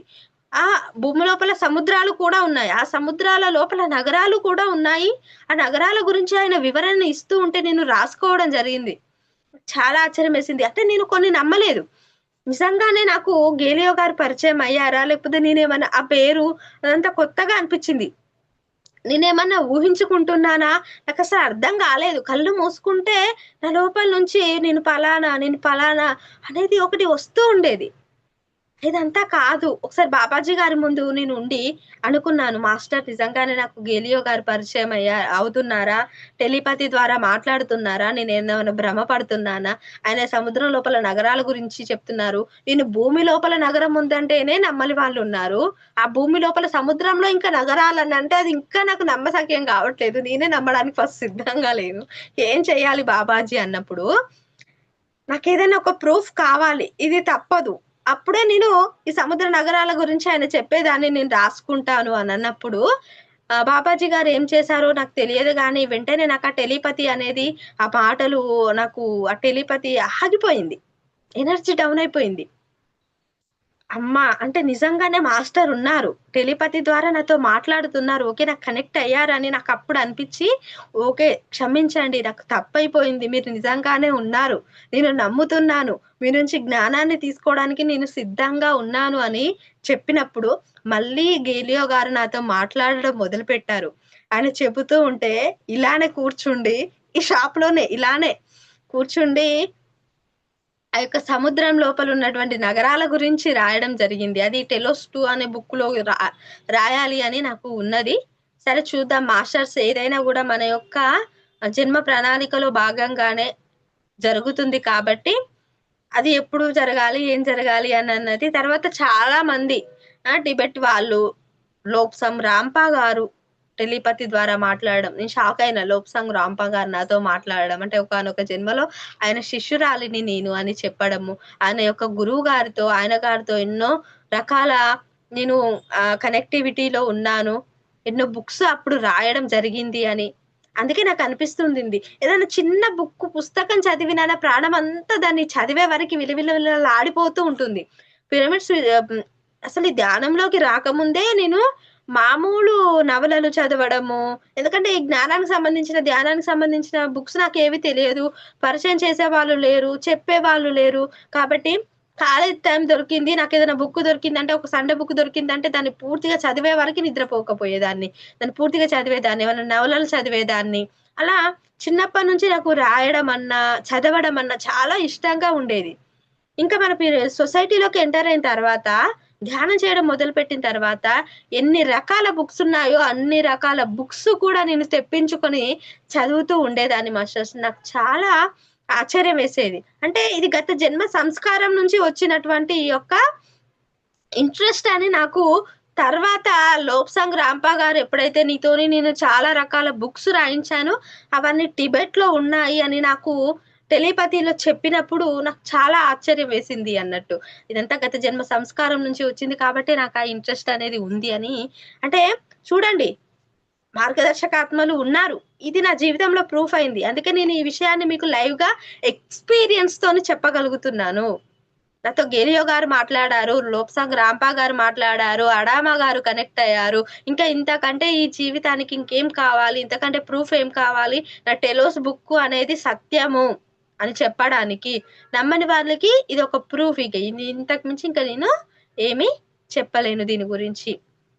ఆ భూమి లోపల సముద్రాలు కూడా ఉన్నాయి. ఆ సముద్రాల లోపల నగరాలు కూడా ఉన్నాయి. ఆ నగరాల గురించి ఆయన వివరణ ఇస్తూ ఉంటే నేను రాసుకోవడం జరిగింది. చాలా ఆశ్చర్యమేసింది. అంటే నేను కొన్ని నమ్మలేదు. నిజంగానే నాకు గేలియో గారు పరిచయం అయ్యారా? లేకపోతే నేనేమన్నా ఆ పేరు అదంతా కొత్తగా అనిపించింది. నేనేమన్నా ఊహించుకుంటున్నానా? నాకసలు అర్థం కాలేదు. కళ్ళు మూసుకుంటే నా లోపల నుంచి నేను పలానా అనేది ఒకటి వస్తూ ఉండేది. ఇదంతా కాదు. ఒకసారి బాబాజీ గారి ముందు నేనుండి అనుకున్నాను. మాస్టర్ నిజంగానే నాకు గేలియో గారు పరిచయం అవుతున్నారా? టెలిపతి ద్వారా మాట్లాడుతున్నారా? నేనేమన్నా భ్రమ పడుతున్నానా? ఆయన సముద్రం లోపల నగరాల గురించి చెప్తున్నారు. నేను భూమి లోపల నగరం ఉందంటేనే నమ్మని వాళ్ళున్నారు. ఆ భూమి లోపల సముద్రంలో ఇంకా నగరాలనంటే అది ఇంకా నాకు నమ్మశక్యం కావట్లేదు. నేనే నమ్మడానికి ఫస్ట్ సిద్ధంగా లేను. ఏం చేయాలి బాబాజీ అన్నప్పుడు, నాకేదైనా ఒక ప్రూఫ్ కావాలి. ఇది తప్పదు. అప్పుడే నేను ఈ సముద్ర నగరాల గురించి ఆయన చెప్పేదాన్ని నేను రాసుకుంటాను అనన్నప్పుడు, బాబాజీ గారు ఏం చేశారో నాకు తెలియదు గానీ, వెంటనే నాకు ఆ టెలిపతి అనేది, ఆ మాటలు నాకు ఆ టెలిపతి ఆగిపోయింది. ఎనర్జీ డౌన్ అయిపోయింది. అమ్మా! అంటే నిజంగానే మాస్టర్ ఉన్నారు. టెలిపతి ద్వారా నాతో మాట్లాడుతున్నారు. ఓకే. నాకు కనెక్ట్ అయ్యారని నాకప్పుడు అనిపిచ్చి, ఓకే. క్షమించండి. నాకు తప్పైపోయింది. మీరు నిజంగానే ఉన్నారు. నేను నమ్ముతున్నాను. మీ నుంచి జ్ఞానాన్ని తీసుకోవడానికి నేను సిద్ధంగా ఉన్నాను అని చెప్పినప్పుడు, మళ్ళీ గేలియో గారు నాతో మాట్లాడడం మొదలుపెట్టారు. ఆయన చెబుతూ ఉంటే ఇలానే కూర్చుండి, ఈ షాప్‌లోనే ఇలానే కూర్చుండి ఆ యొక్క సముద్రం లోపల ఉన్నటువంటి నగరాల గురించి రాయడం జరిగింది. అది 'టెలోస్ 2' అనే బుక్‌లో రాయాలి అని నాకు ఉన్నది. సరే చూద్దాం మాస్టర్స్ ఏదైనా గూడా మన యొక్క జన్మ ప్రణాళికలో భాగంగానే జరుగుతుంది కాబట్టి, అది ఎప్పుడు జరగాలి, ఏం జరగాలి అనన్నది తర్వాత చాలా మంది టిబెట్ వాళ్ళు, లోప్సమ్ రాంపా గారు టెలిపతి ద్వారా మాట్లాడడం. నేను షాక్ అయినా. లోప్సాంగ్ రాంపా గారు నాతో మాట్లాడడం. అంటే ఒకానొక జన్మలో ఆయన శిష్యురాలిని నేను అని చెప్పడము. ఆయన యొక్క గురువు గారితో, ఆయన గారితో ఎన్నో రకాల నేను కనెక్టివిటీలో ఉన్నాను. ఎన్నో బుక్స్ అప్పుడు రాయడం జరిగింది అని. అందుకే నాకనిపిస్తుండింది. ఏదైనా చిన్న పుస్తకం చదివినా నా ప్రాణమంతా దాన్ని చదివే వరకి విలవిలలాడిపోతూ ఉంటుంది. పిరమిడ్స్ అసలు ఈ ధ్యానంలోకి రాకముందే నేను మామూలు నవలలు చదవడము. ఎందుకంటే ఈ జ్ఞానానికి సంబంధించిన, ధ్యానానికి సంబంధించిన బుక్స్ నాకేవి తెలియదు. పరిచయం చేసేవాళ్ళు లేరు. చెప్పేవాళ్ళు లేరు. కాబట్టి ఖాళీ టైం దొరికింది. నాకేదైనా బుక్ దొరికిందంటే, ఒక సండే బుక్ దొరికిందంటే దాన్ని పూర్తిగా చదివే వరకి నిద్రపోకపోయేదాన్ని. దాన్ని పూర్తిగా చదివేదాన్ని. ఏమన్నా నవలలు చదివేదాన్ని. అలా చిన్నప్పటి నుంచి నాకు రాయడం అన్నా, చదవడం అన్నా చాలా ఇష్టంగా ఉండేది. ఇంకా మన సొసైటీలోకి ఎంటర్ అయిన తర్వాత, ధ్యానం చేయడం మొదలుపెట్టిన తర్వాత, ఎన్ని రకాల బుక్స్ ఉన్నాయో అన్ని రకాల బుక్స్ కూడా నేను తెప్పించుకొని చదువుతూ ఉండేదాన్ని మాస్టర్స్. నాకు చాలా ఆశ్చర్యం వేసేది. అంటే ఇది గత జన్మ సంస్కారం నుంచి వచ్చినటువంటి ఈ యొక్క ఇంట్రెస్ట్ అని నాకు తర్వాత లోప్సాంగ్ రాంపా గారు ఎప్పుడైతే నీతోని నేను చాలా రకాల బుక్స్ రాయించానో, అవన్నీ టిబెట్‌లో ఉన్నాయి అని నాకు టెలిపతిలో చెప్పినప్పుడు నాకు చాలా ఆశ్చర్యం వేసింది అన్నట్టు. ఇదంతా గత జన్మ సంస్కారం నుంచి వచ్చింది కాబట్టే నాకు ఆ ఇంట్రెస్ట్ అనేది ఉంది అని. అంటే చూడండి, మార్గదర్శకాత్మలు ఉన్నారు. ఇది నా జీవితంలో ప్రూఫ్ అయింది. అందుకే నేను ఈ విషయాన్ని మీకు లైవ్‌గా ఎక్స్‌పీరియన్స్ తోని చెప్పగలుగుతున్నాను. నాతో గేలియో గారు మాట్లాడారు. లోప్సాంగ్ రాంపా గారు మాట్లాడారు. అడామా గారు కనెక్ట్ అయ్యారు. ఇంకా ఇంతకంటే ఈ జీవితానికి ఇంకేం కావాలి? ఇంతకంటే ప్రూఫ్ ఏం కావాలి? నా టెలోస్ బుక్కు అనేది సత్యము అని చెప్పడానికి. నమ్మని వాళ్ళకి ఇదొక ప్రూఫ్ ఇక. ఇంతకు మించి ఇంక నేను ఏమీ చెప్పలేను దీని గురించి.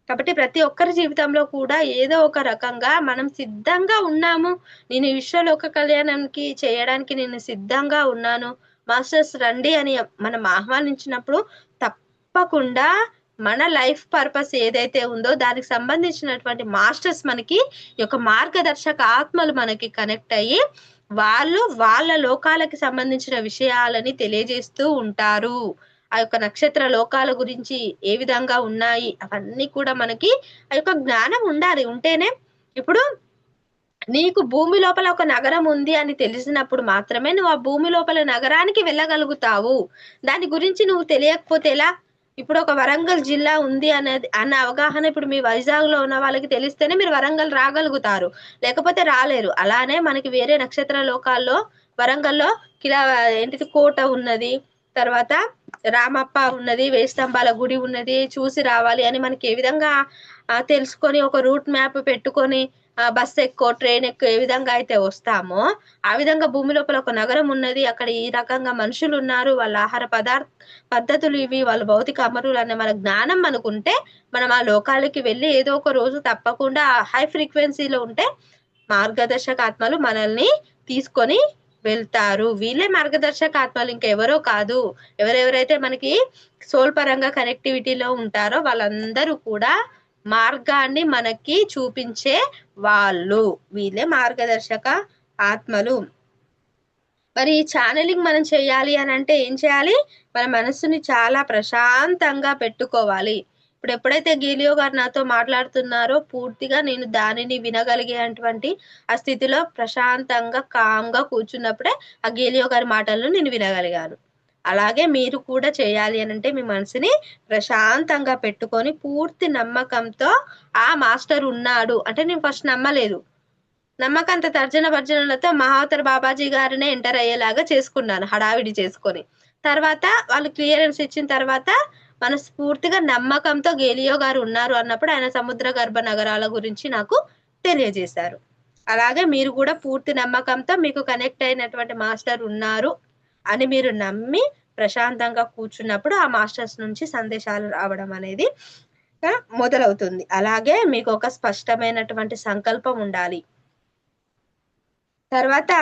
కాబట్టి ప్రతి ఒక్కరి జీవితంలో కూడా ఏదో ఒక రకంగా మనం సిద్ధంగా ఉన్నాము. నేను ఈ విశ్వలోక కళ్యాణానికి చేయడానికి నేను సిద్ధంగా ఉన్నాను. మాస్టర్స్ రండి అని మనం ఆహ్వానించినప్పుడు తప్పకుండా మన లైఫ్ పర్పస్ ఏదైతే ఉందో దానికి సంబంధించినటువంటి మాస్టర్స్ మనకి ఈ యొక్క మార్గదర్శక ఆత్మలు మనకి కనెక్ట్ అయ్యి వాళ్ళు వాళ్ళ లోకాలకి సంబంధించిన విషయాలని తెలియజేస్తూ ఉంటారు. ఆ యొక్క నక్షత్ర లోకాల గురించి ఏ విధంగా ఉన్నాయి అవన్నీ కూడా మనకి ఆ యొక్క జ్ఞానం ఉండాలి. ఉంటేనే ఇప్పుడు నీకు భూమి లోపల ఒక నగరం ఉంది అని తెలిసినప్పుడు మాత్రమే నువ్వు ఆ భూమి లోపల నగరానికి వెళ్ళగలుగుతావు. దాని గురించి నువ్వు తెలియకపోతే ఎలా? ఇప్పుడు ఒక వరంగల్ జిల్లా ఉంది అనేది అన్న అవగాహన ఇప్పుడు మీ వైజాగ్ లో ఉన్న వాళ్ళకి తెలిస్తేనే మీరు వరంగల్ రాగలుగుతారు, లేకపోతే రాలేరు. అలానే మనకి వేరే నక్షత్ర లోకాల్లో వరంగల్లో కిలా ఏంటిది కోట ఉన్నది, తర్వాత రామప్ప ఉన్నది, వేయి స్తంభాల గుడి ఉన్నది, చూసి రావాలి అని మనకి ఏ విధంగా తెలుసుకొని ఒక రూట్ మ్యాప్ పెట్టుకొని బస్ ఎక్కువ ట్రైన్ ఎక్కువ ఏ విధంగా అయితే వస్తామో ఆ విధంగా భూమి లోపల ఒక నగరం ఉన్నది, అక్కడ ఈ రకంగా మనుషులు ఉన్నారు, వాళ్ళ ఆహార పద్ధతులు ఇవి, వాళ్ళ భౌతిక అమరులు అనే మన జ్ఞానం మనకుంటే మనం ఆ లోకాలకి వెళ్ళి ఏదో ఒక రోజు తప్పకుండా హై ఫ్రీక్వెన్సీలో ఉంటే మార్గదర్శక ఆత్మలు మనల్ని తీసుకొని వెళ్తారు. వీళ్ళే మార్గదర్శక ఆత్మలు, ఇంకెవరో కాదు. ఎవరెవరైతే మనకి సోల్ పరంగా కనెక్టివిటీలో ఉంటారో వాళ్ళందరూ కూడా మార్గాన్ని మనకి చూపించే వాళ్ళు, వీళ్ళే మార్గదర్శక ఆత్మలు. మరి ఈ ఛానలింగ్ మనం చేయాలి అని అంటే ఏం చేయాలి? మన మనసుని చాలా ప్రశాంతంగా పెట్టుకోవాలి. ఇప్పుడు ఎప్పుడైతే గేలియో గారు నాతో మాట్లాడుతున్నారో పూర్తిగా నేను దానిని వినగలిగేటువంటి ఆ స్థితిలో ప్రశాంతంగా కామ్గా కూర్చున్నప్పుడే ఆ గేలియో గారి మాటలను నేను వినగలిగాను. అలాగే మీరు కూడా చేయాలి అని అంటే మీ మనసుని ప్రశాంతంగా పెట్టుకొని పూర్తి నమ్మకంతో ఆ మాస్టర్ ఉన్నాడు అంటే, నేను ఫస్ట్ నమ్మలేదు, నమ్మకంత తర్జన భర్జనలతో మహావతర్ బాబాజీ గారినే ఎంటర్ అయ్యేలాగా చేసుకున్నాను హడావిడి చేసుకొని. తర్వాత వాళ్ళు క్లియరెన్స్ ఇచ్చిన తర్వాత మనస్ఫూర్తిగా నమ్మకంతో గేలియో గారు ఉన్నారు అన్నప్పుడు ఆయన సముద్ర గర్భ నగరాల గురించి నాకు తెలియజేశారు. అలాగే మీరు కూడా పూర్తి నమ్మకంతో మీకు కనెక్ట్ అయినటువంటి మాస్టర్ ఉన్నారు అని మీరు నమ్మి ప్రశాంతంగా కూర్చున్నప్పుడు ఆ మాస్టర్స్ నుంచి సందేశాలు రావడం అనేది మొదలవుతుంది. అలాగే మీకు ఒక స్పష్టమైనటువంటి సంకల్పం ఉండాలి. తర్వాత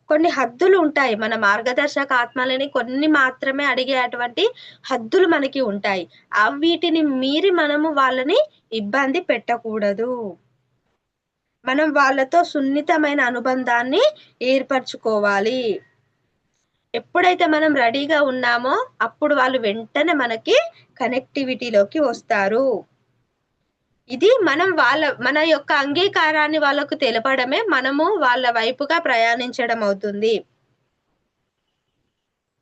కొన్ని హద్దులు ఉంటాయి. మన మార్గదర్శక ఆత్మలని కొన్ని మాత్రమే అడిగేటువంటి హద్దులు మనకి ఉంటాయి. వీటిని మీరి మనము వాళ్ళని ఇబ్బంది పెట్టకూడదు. మనం వాళ్ళతో సున్నితమైన అనుబంధాన్ని ఏర్పరచుకోవాలి. ఎప్పుడైతే మనం రెడీగా ఉన్నామో అప్పుడు వాళ్ళు వెంటనే మనకి కనెక్టివిటీలోకి వస్తారు. ఇది మనం మన యొక్క అంగీకారాన్ని వాళ్ళకు తెలపడమే మనము వాళ్ళ వైపుగా ప్రయాణించడం అవుతుంది.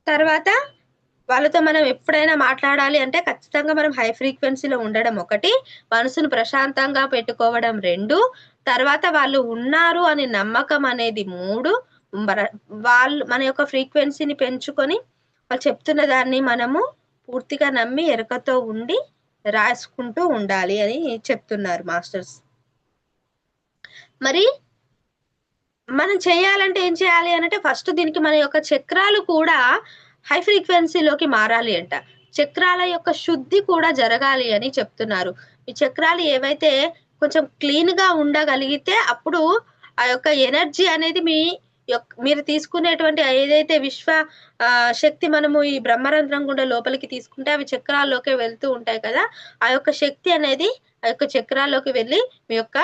తర్వాత వాళ్ళతో మనం ఎప్పుడైనా మాట్లాడాలి అంటే ఖచ్చితంగా మనం హై ఫ్రీక్వెన్సీలో ఉండడం ఒకటి, మనసును ప్రశాంతంగా పెట్టుకోవడం 2, తర్వాత వాళ్ళు ఉన్నారు అని నమ్మకం అనేది 3, వాళ్ళు మన యొక్క ఫ్రీక్వెన్సీని పెంచుకొని వాళ్ళు చెప్తున్న దాన్ని మనము పూర్తిగా నమ్మి ఎరుకతో ఉండి రాసుకుంటూ ఉండాలి అని చెప్తున్నారు మాస్టర్స్. మరి మనం చేయాలంటే ఏం చేయాలి అంటే ఫస్ట్ దీనికి మన యొక్క చక్రాలు కూడా హై ఫ్రీక్వెన్సీలోకి మారాలి అంట. చక్రాల యొక్క శుద్ధి కూడా జరగాలి అని చెప్తున్నారు. ఈ చక్రాలు ఏవైతే కొంచెం క్లీన్ గా ఉండగలిగితే అప్పుడు ఆ యొక్క ఎనర్జీ అనేది మీరు తీసుకునేటువంటి ఏదైతే విశ్వ శక్తి మనము ఈ బ్రహ్మరంధ్రం గుండా లోపలికి తీసుకుంటే అవి చక్రాల్లోకి వెళ్తూ ఉంటాయి కదా, ఆ యొక్క శక్తి అనేది ఆ యొక్క చక్రాల్లోకి వెళ్ళి మీ యొక్క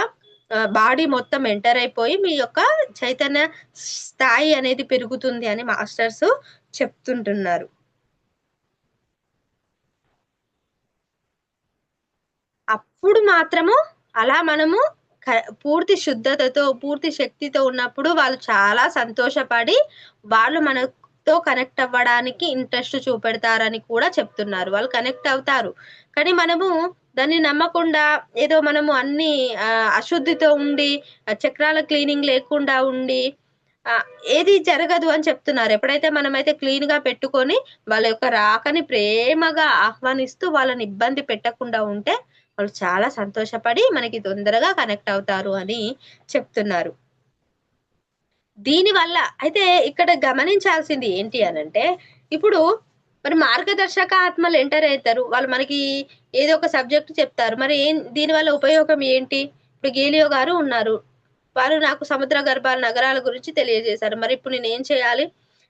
బాడీ మొత్తం ఎంటర్ అయిపోయి మీ యొక్క చైతన్య స్థాయి అనేది పెరుగుతుంది అని మాస్టర్స్ చెప్తుంటున్నారు. అప్పుడు మాత్రము అలా మనము పూర్తి శుద్ధతతో పూర్తి శక్తితో ఉన్నప్పుడు వాళ్ళు చాలా సంతోషపడి వాళ్ళు మనతో కనెక్ట్ అవ్వడానికి ఇంట్రెస్ట్ చూపెడతారని కూడా చెప్తున్నారు. వాళ్ళు కనెక్ట్ అవుతారు, కానీ మనము దాన్ని నమ్మకుండా ఏదో మనము అన్ని అశుద్ధితో ఉండి చక్రాల క్లీనింగ్ లేకుండా ఉండి ఏది జరగదు అని చెప్తున్నారు. ఎప్పుడైతే మనమైతే క్లీన్ గా పెట్టుకొని వాళ్ళ యొక్క రాకని ప్రేమగా ఆహ్వానిస్తూ వాళ్ళని ఇబ్బంది పెట్టకుండా ఉంటే వాళ్ళు చాలా సంతోషపడి మనకి తొందరగా కనెక్ట్ అవుతారు అని చెప్తున్నారు. దీనివల్ల అయితే ఇక్కడ గమనించాల్సింది ఏంటి అనంటే, ఇప్పుడు మరి మార్గదర్శక ఆత్మలు ఎంటర్ అవుతారు, వాళ్ళు మనకి ఏదో ఒక సబ్జెక్ట్ చెప్తారు. మరి దీని వల్ల ఉపయోగం ఏంటి? ఇప్పుడు గేలియో గారు ఉన్నారు, వారు నాకు సముద్ర గర్భాల నగరాల గురించి తెలియజేశారు. మరి ఇప్పుడు నేను ఏం చేయాలి?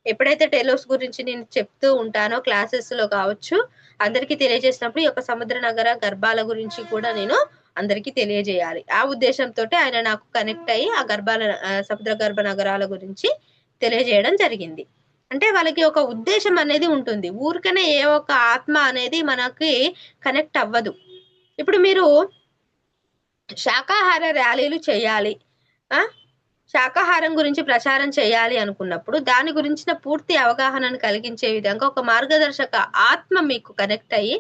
ఎప్పుడైతే టెలోస్ గురించి నేను చెప్తూ ఉంటానో క్లాసెస్ లో కావచ్చు, అందరికీ తెలియజేసినప్పుడు ఈ యొక్క సముద్ర నగర గర్భాల గురించి కూడా నేను అందరికీ తెలియజేయాలి. ఆ ఉద్దేశంతో ఆయన నాకు కనెక్ట్ అయ్యి ఆ సముద్ర గర్భ నగరాల గురించి తెలియజేయడం జరిగింది. అంటే వాళ్ళకి ఒక ఉద్దేశం అనేది ఉంటుంది. ఊరికనే ఏ ఒక్క ఆత్మ అనేది మనకి కనెక్ట్ అవ్వదు. ఇప్పుడు మీరు శాకాహార ర్యాలీలు చేయాలి, శాకాహారం గురించి ప్రచారం చేయాలి అనుకున్నప్పుడు దాని గురించిన పూర్తి అవగాహనను కలిగించే విధంగా ఒక మార్గదర్శక ఆత్మ మీకు కనెక్ట్ అయ్యి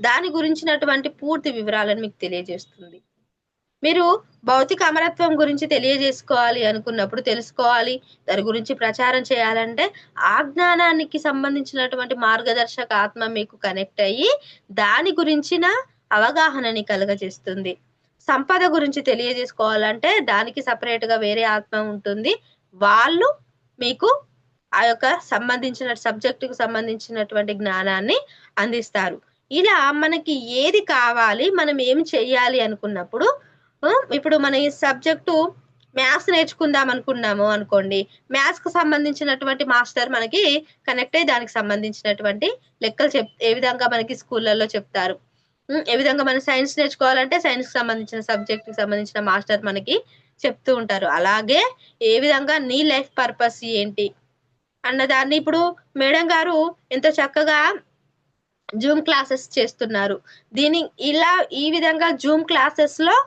దాని గురించినటువంటి పూర్తి వివరాలను మీకు తెలియజేస్తుంది. మీరు భౌతిక అమరత్వం గురించి తెలియజేసుకోవాలి అనుకున్నప్పుడు, తెలుసుకోవాలి, దాని గురించి ప్రచారం చేయాలంటే ఆ జ్ఞానానికి సంబంధించినటువంటి మార్గదర్శక ఆత్మ మీకు కనెక్ట్ అయ్యి దాని గురించిన అవగాహనని కలుగజేస్తుంది. సంపద గురించి తెలియజేసుకోవాలంటే దానికి సపరేట్ గా వేరే ఆత్మ ఉంటుంది, వాళ్ళు మీకు ఆ యొక్క సంబంధించిన సబ్జెక్టుకు సంబంధించినటువంటి జ్ఞానాన్ని అందిస్తారు. ఇలా మనకి ఏది కావాలి, మనం ఏం చెయ్యాలి అనుకున్నప్పుడు, ఇప్పుడు మన ఈ సబ్జెక్టు మ్యాథ్స్ నేర్చుకుందాం అనుకున్నాము అనుకోండి, మ్యాథ్స్ కు సంబంధించినటువంటి మాస్టర్ మనకి కనెక్ట్ అయ్యి దానికి సంబంధించినటువంటి లెక్కలు ఏ విధంగా మనకి స్కూళ్ళల్లో చెప్తారు. ఏ విధంగా మనం సైన్స్ నేర్చుకోవాలంటే సైన్స్ కి సంబంధించిన సబ్జెక్ట్ కి సంబంధించిన మాస్టర్ మనకి చెప్తూ ఉంటారు. అలాగే ఏ విధంగా నీ లైఫ్ పర్పస్ ఏంటి అన్నదాన్ని ఇప్పుడు మేడం గారు ఎంతో చక్కగా జూమ్ క్లాసెస్ చేస్తున్నారు. ఇలా ఈ విధంగా జూమ్ క్లాసెస్ లో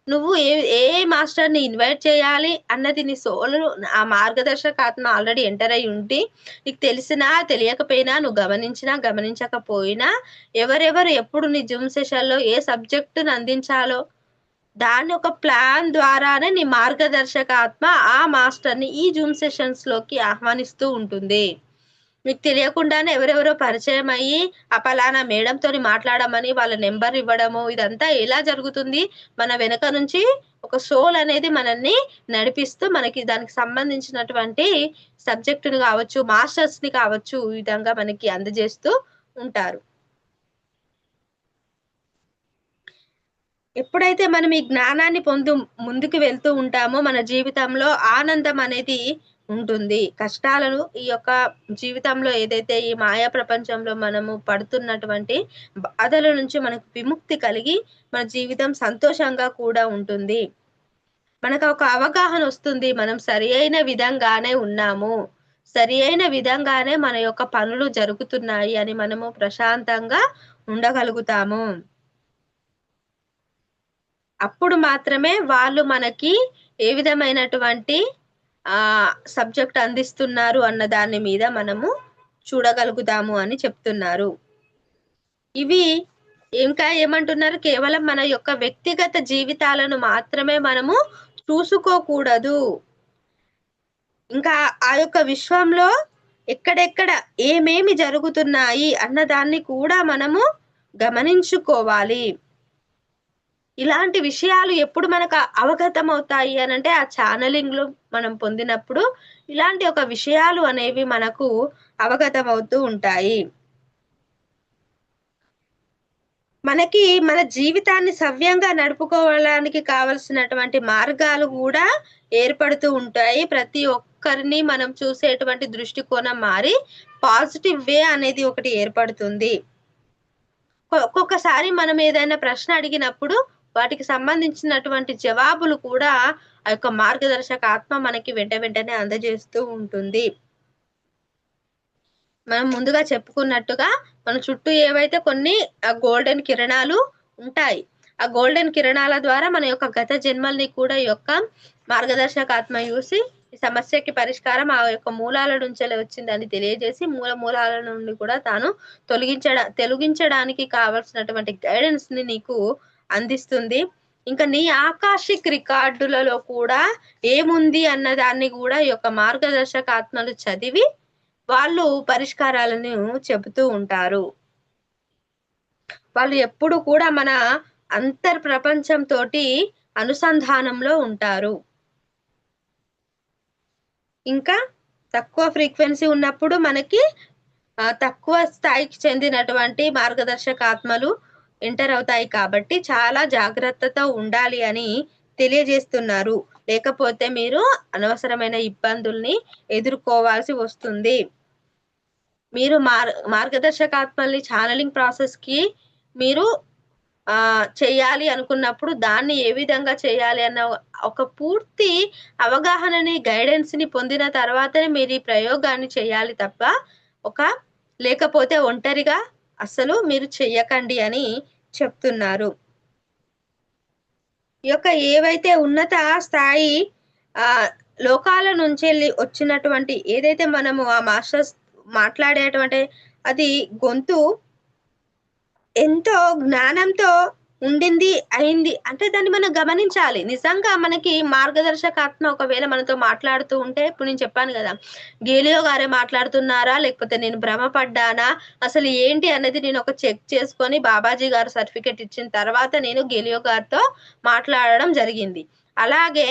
నువ్వు ఏ మాస్టర్ ని ఇన్వైట్ చేయాలి అన్నది నీ సోల్, ఆ మార్గదర్శక ఆత్మ ఆల్రెడీ ఎంటర్ అయి ఉండి నీకు తెలిసినా తెలియకపోయినా, నువ్వు గమనించినా గమనించకపోయినా, ఎవరెవరు ఎప్పుడు నీ జూమ్ సెషన్ లో ఏ సబ్జెక్టును అందించాలో దాన్ని ఒక ప్లాన్ ద్వారానే నీ మార్గదర్శక ఆత్మ ఆ మాస్టర్ ని ఈ జూమ్ సెషన్స్ లోకి ఆహ్వానిస్తూ ఉంటుంది. మీకు తెలియకుండానే ఎవరెవరో పరిచయం అయ్యి ఆ పలానా మేడంతో మాట్లాడమని వాళ్ళ నెంబర్ ఇవ్వడము, ఇదంతా ఎలా జరుగుతుంది? మన వెనక నుంచి ఒక సోల్ అనేది మనల్ని నడిపిస్తూ మనకి దానికి సంబంధించినటువంటి సబ్జెక్టుని కావచ్చు, మాస్టర్స్ ని కావచ్చు, ఈ విధంగా మనకి అందజేస్తూ ఉంటారు. ఎప్పుడైతే మనం ఈ జ్ఞానాన్ని ముందుకు వెళ్తూ ఉంటామో మన జీవితంలో ఆనందం అనేది ఉంటుంది. కష్టాలను ఈ యొక్క జీవితంలో ఏదైతే ఈ మాయా ప్రపంచంలో మనము పడుతున్నటువంటి బాధల నుంచి మనకు విముక్తి కలిగి మన జీవితం సంతోషంగా కూడా ఉంటుంది. మనకు ఒక అవగాహన వస్తుంది, మనం సరి అయిన విధంగానే ఉన్నాము, సరి అయిన విధంగానే మన యొక్క పనులు జరుగుతున్నాయి అని మనము ప్రశాంతంగా ఉండగలుగుతాము. అప్పుడు మాత్రమే వాళ్ళు మనకి ఏ విధమైనటువంటి సబ్జెక్ట్ అందిస్తున్నారు అన్న దాని మీద మనము చూడగలుగుతాము అని చెప్తున్నారు. ఇవి ఇంకా ఏమంటున్నారు? కేవలం మన యొక్క వ్యక్తిగత జీవితాలను మాత్రమే మనము చూసుకోకూడదు, ఇంకా ఆ యొక్క విశ్వంలో ఎక్కడెక్కడ ఏమేమి జరుగుతున్నాయి అన్నదాన్ని కూడా మనము గమనించుకోవాలి. ఇలాంటి విషయాలు ఎప్పుడు మనకు అవగతం అవుతాయి అని అంటే ఆ ఛానలింగ్ లో మనం పొందినప్పుడు ఇలాంటి ఒక విషయాలు అనేవి మనకు అవగతం అవుతూ ఉంటాయి. మనకి మన జీవితాన్ని సవ్యంగా నడుపుకోవడానికి కావలసినటువంటి మార్గాలు కూడా ఏర్పడుతూ ఉంటాయి. ప్రతి ఒక్కరిని మనం చూసేటువంటి దృష్టికోణం మారి పాజిటివ్ వే అనేది ఒకటి ఏర్పడుతుంది. ఒక్కొక్కసారి మనం ఏదైనా ప్రశ్న అడిగినప్పుడు వాటికి సంబంధించినటువంటి జవాబులు కూడా ఆ యొక్క మార్గదర్శక ఆత్మ మనకి వెంటనే అందజేస్తూ ఉంటుంది. మనం ముందుగా చెప్పుకున్నట్టుగా మన చుట్టూ ఏవైతే కొన్ని గోల్డెన్ కిరణాలు ఉంటాయి, ఆ గోల్డెన్ కిరణాల ద్వారా మన యొక్క గత జన్మల్ని కూడా ఈ యొక్క మార్గదర్శక ఆత్మ చూసి ఈ సమస్యకి పరిష్కారం ఆ యొక్క మూలాల నుంచే వచ్చిందని తెలియజేసి మూలాల నుండి కూడా తాను తొలగించడానికి కావలసినటువంటి గైడెన్స్ ని నీకు అందిస్తుంది. ఇంకా నీ ఆకాశిక్ రికార్డులలో కూడా ఏముంది అన్న దాన్ని కూడా ఈ యొక్క మార్గదర్శక ఆత్మలు చదివి వాళ్ళు పరిష్కారాలను చెబుతూ ఉంటారు. వాళ్ళు ఎప్పుడు కూడా మన అంతర్ ప్రపంచంతో అనుసంధానంలో ఉంటారు. ఇంకా తక్కువ ఫ్రీక్వెన్సీ ఉన్నప్పుడు మనకి తక్కువ స్థాయికి చెందినటువంటి మార్గదర్శక ఆత్మలు ఎంటర్ అవుతాయి కాబట్టి చాలా జాగ్రత్తతో ఉండాలి అని తెలియజేస్తున్నారు. లేకపోతే మీరు అనవసరమైన ఇబ్బందుల్ని ఎదుర్కోవాల్సి వస్తుంది. మీరు మార్గదర్శకాత్మల్ని ఛానలింగ్ ప్రాసెస్ కి మీరు చేయాలి అనుకున్నప్పుడు దాన్ని ఏ విధంగా చేయాలి అన్న ఒక పూర్తి అవగాహనని, గైడెన్స్ ని పొందిన తర్వాతనే మీరు ఈ ప్రయోగాన్ని చేయాలి తప్ప లేకపోతే ఒంటరిగా అసలు మీరు చెయ్యకండి అని చెప్తున్నారు. ఈ యొక్క ఏవైతే ఉన్నత స్థాయి లోకాల నుంచి వచ్చినటువంటి ఏదైతే మనము ఆ మాస్టర్స్ మాట్లాడేటువంటి అది గొంతు ఎంతో జ్ఞానంతో ఉండింది అయింది అంటే దాన్ని మనం గమనించాలి. నిజంగా మనకి మార్గదర్శకాత్మ ఒకవేళ మనతో మాట్లాడుతూ ఉంటే, ఇప్పుడు నేను చెప్పాను కదా, గేలియో గారే మాట్లాడుతున్నారా లేకపోతే నేను భ్రమపడ్డానా అసలు ఏంటి అనేది నేను ఒక చెక్ చేసుకొని బాబాజీ గారు సర్టిఫికెట్ ఇచ్చిన తర్వాత నేను గేలియో గారితో మాట్లాడడం జరిగింది. అలాగే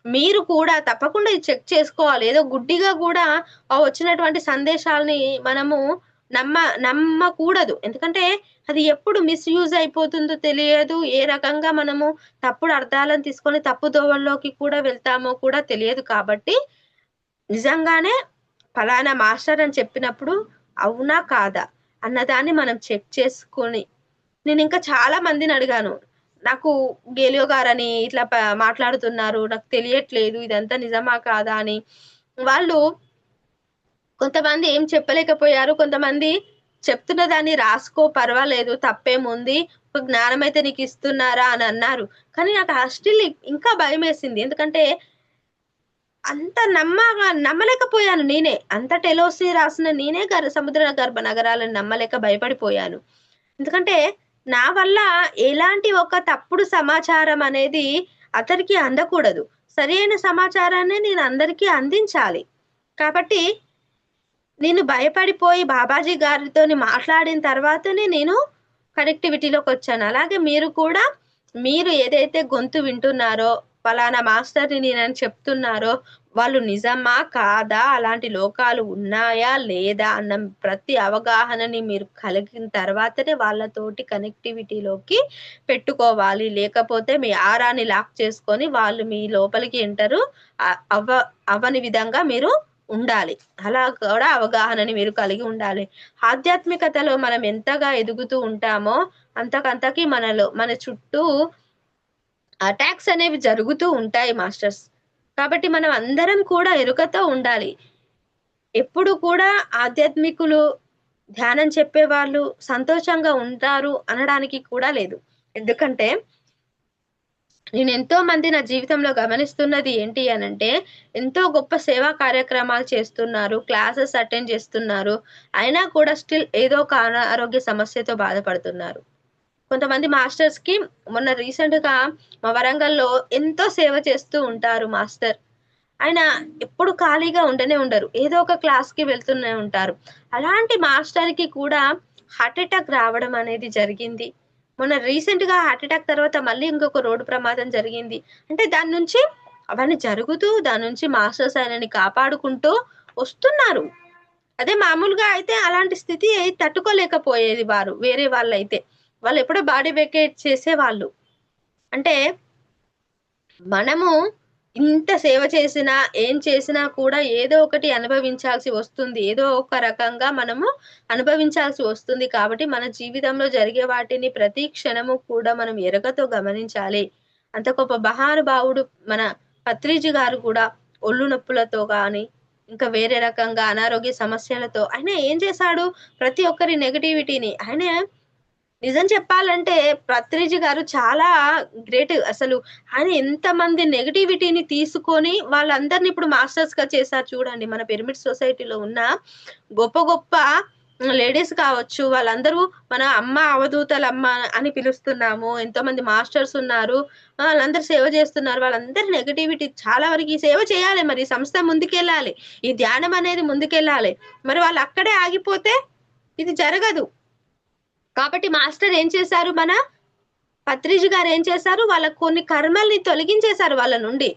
మీరు కూడా తప్పకుండా ఇది చెక్ చేసుకోవాలి. ఏదో గుడ్డిగా కూడా వచ్చినటువంటి సందేశాలని మనము నమ్మకూడదు. ఎందుకంటే అది ఎప్పుడు మిస్యూజ్ అయిపోతుందో తెలియదు. ఏ రకంగా మనము తప్పుడు అర్థాలను తీసుకొని తప్పు దోవల్లోకి కూడా వెళ్తామో కూడా తెలియదు. కాబట్టి నిజంగానే ఫలానా మాస్టర్ అని చెప్పినప్పుడు అవునా కాదా అన్నదాన్ని మనం చెక్ చేసుకొని, నేను ఇంకా చాలా మందిని అడిగాను, నాకు గేలియో గారని ఇట్లా మాట్లాడుతున్నారు, నాకు తెలియట్లేదు ఇదంతా నిజమా కాదా అని. వాళ్ళు కొంతమంది ఏం చెప్పలేకపోయారు, కొంతమంది చెప్తున్న దాన్ని రాసుకో పర్వాలేదు తప్పేముంది, ఒక జ్ఞానం అయితే నీకు ఇస్తున్నారా అని అన్నారు. కానీ నాకు స్టిల్ ఇంకా భయం వేసింది. ఎందుకంటే అంత నమ్మలేకపోయాను. నేనే అంత టెలోసి రాసిన నేనే సముద్ర గర్భ నగరాలను నమ్మలేక భయపడిపోయాను. ఎందుకంటే నా వల్ల ఎలాంటి ఒక తప్పుడు సమాచారం అనేది అతనికి అందకూడదు. సరైన సమాచారాన్ని నేను అందరికీ అందించాలి. కాబట్టి నేను భయపడిపోయి బాబాజీ గారితో మాట్లాడిన తర్వాతనే నేను కనెక్టివిటీలోకి వచ్చాను. అలాగే మీరు కూడా మీరు ఏదైతే గొంతు వింటున్నారో, ఫలానా మాస్టర్ని నేనని చెప్తున్నారో వాళ్ళు నిజమా కాదా, అలాంటి లోకాలు ఉన్నాయా లేదా అన్న ప్రతి అవగాహనని మీరు కలిగిన తర్వాతనే వాళ్ళతోటి కనెక్టివిటీలోకి పెట్టుకోవాలి. లేకపోతే మీ ఆరాని లాక్ చేసుకొని వాళ్ళు మీ లోపలికి ఎంటరు అవ్వని విధంగా మీరు ఉండాలి. అలా కూడా అవగాహనని మీరు కలిగి ఉండాలి. ఆధ్యాత్మికతలో మనం ఎంతగా ఎదుగుతూ ఉంటామో అంతకంతకి మన చుట్టూ అటాక్స్ అనేవి జరుగుతూ ఉంటాయి మాస్టర్స్. కాబట్టి మనం అందరం కూడా ఎరుకతో ఉండాలి. ఎప్పుడు కూడా ఆధ్యాత్మికులు, ధ్యానం చెప్పేవాళ్ళు సంతోషంగా ఉంటారు అనడానికి కూడా లేదు. ఎందుకంటే నేను ఎంతో మంది నా జీవితంలో గమనిస్తున్నది ఏంటి అనంటే, ఎంతో గొప్ప సేవా కార్యక్రమాలు చేస్తున్నారు, క్లాసెస్ అటెండ్ చేస్తున్నారు, అయినా కూడా స్టిల్ ఏదో ఒక అనారోగ్య సమస్యతో బాధపడుతున్నారు. కొంతమంది మాస్టర్స్ కి మొన్న రీసెంట్ గా మా వరంగల్లో ఎంతో సేవ చేస్తూ ఉంటారు మాస్టర్. ఆయన ఎప్పుడు ఖాళీగా ఉండనే ఉండరు, ఏదో ఒక క్లాస్ కి వెళ్తూనే ఉంటారు. అలాంటి మాస్టర్ కి కూడా హార్ట్ అటాక్ రావడం అనేది జరిగింది. మొన్న రీసెంట్ గా హార్ట్ అటాక్ తర్వాత మళ్ళీ ఇంకొక రోడ్డు ప్రమాదం జరిగింది. అంటే దాని నుంచి అవన్నీ జరుగుతూ దాని నుంచి మాస్టర్స్ ఆయనని కాపాడుకుంటూ వస్తున్నారు. అదే మామూలుగా అయితే అలాంటి స్థితి తట్టుకోలేకపోయేది వారు. వేరే వాళ్ళైతే వాళ్ళు ఎప్పుడో బాడీ వెకేట్ చేసేవాళ్ళు. అంటే మనము ఇంత సేవ చేసినా ఏం చేసినా కూడా ఏదో ఒకటి అనుభవించాల్సి వస్తుంది. ఏదో ఒక రకంగా మనము అనుభవించాల్సి వస్తుంది. కాబట్టి మన జీవితంలో జరిగే వాటిని ప్రతి క్షణము కూడా మనం ఎరగతో గమనించాలి. అంత గొప్ప మహానుభావుడు మన పత్రిజీ గారు కూడా ఒళ్ళు నొప్పులతో కానీ ఇంకా వేరే రకంగా అనారోగ్య సమస్యలతో ఆయన ఏం చేశాడు, ప్రతి ఒక్కరి నెగటివిటీని ఆయన నిజం చెప్పాలంటే పత్రిజీ గారు చాలా గ్రేట్. అసలు ఆయన ఎంతమంది నెగటివిటీని తీసుకొని వాళ్ళందరినీ ఇప్పుడు మాస్టర్స్ గా చేశారు చూడండి. మన పిరమిడ్ సొసైటీలో ఉన్న గొప్ప గొప్ప లేడీస్ కావచ్చు, వాళ్ళందరూ మన అమ్మ అవధూతలమ్మ అని పిలుస్తున్నాము. ఎంతో మంది మాస్టర్స్ ఉన్నారు, వాళ్ళందరూ సేవ చేస్తున్నారు. వాళ్ళందరి నెగటివిటీ చాలా వరకు ఈ సేవ చేయాలి, మరి సంస్థ ముందుకెళ్ళాలి, ఈ ధ్యానం అనేది ముందుకెళ్ళాలి. మరి వాళ్ళు అక్కడే ఆగిపోతే ఇది జరగదు. కాబట్టి మాస్టర్ ఏం చేశారు, మన పత్రిజీ గారు ఏం చేశారు, వాళ్ళ కొన్ని కర్మల్ని తొలగించేశారు వాళ్ళ నుండి.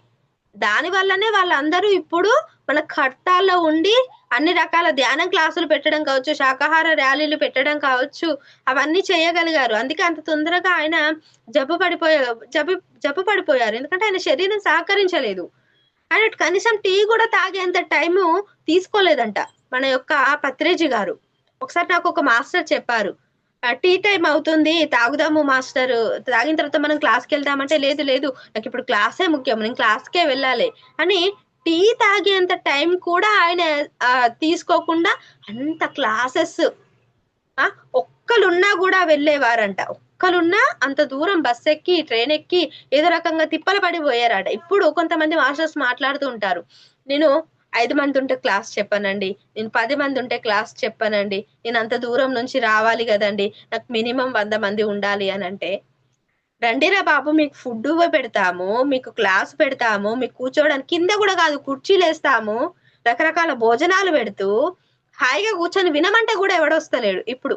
దాని వల్లనే వాళ్ళందరూ ఇప్పుడు మన ఖట్టాల్లో ఉండి అన్ని రకాల ధ్యానం క్లాసులు పెట్టడం కావచ్చు, శాకాహార ర్యాలీలు పెట్టడం కావచ్చు, అవన్నీ చేయగలిగారు. అందుకే అంత తొందరగా ఆయన జబ్బు జబ్బు పడిపోయారు. ఎందుకంటే ఆయన శరీరం సహకరించలేదు. ఆయన కనీసం టీ కూడా తాగేంత టైము తీసుకోలేదంట మన యొక్క పత్రేజీ గారు. ఒకసారి నాకు ఒక మాస్టర్ చెప్పారు, టీ టైం అవుతుంది, తాగుదాము మాస్టర్, తాగిన తర్వాత మనం క్లాస్కి వెళ్దామంటే, లేదు లేదు నాకు ఇప్పుడు క్లాసే ముఖ్యం, నేను క్లాస్కే వెళ్ళాలి అని టీ తాగేంత టైం కూడా ఆయన తీసుకోకుండా అంత క్లాసెస్ ఒక్కలున్నా కూడా వెళ్ళేవారంట. ఒక్కలున్నా అంత దూరం బస్ ఎక్కి ట్రైన్ ఎక్కి ఏదో రకంగా తిప్పలు పడిపోయారట. ఇప్పుడు కొంతమంది మాస్టర్స్ మాట్లాడుతూ ఉంటారు, నేను 5 మంది ఉంటే క్లాస్ చెప్పానండి, నేను 10 మంది ఉంటే క్లాస్ చెప్పానండి, నేను అంత దూరం నుంచి రావాలి కదండి, నాకు మినిమం 100 మంది ఉండాలి అని అంటే, రండిరా బాబు మీకు ఫుడ్ పెడతాము, మీకు క్లాస్ పెడతాము, మీకు కూర్చోవడానికి కింద కూడా కాదు కుర్చీలు వేస్తాము, రకరకాల భోజనాలు పెడుతూ హాయిగా కూర్చొని వినమంటే కూడా ఎవడొస్తలేడు ఇప్పుడు.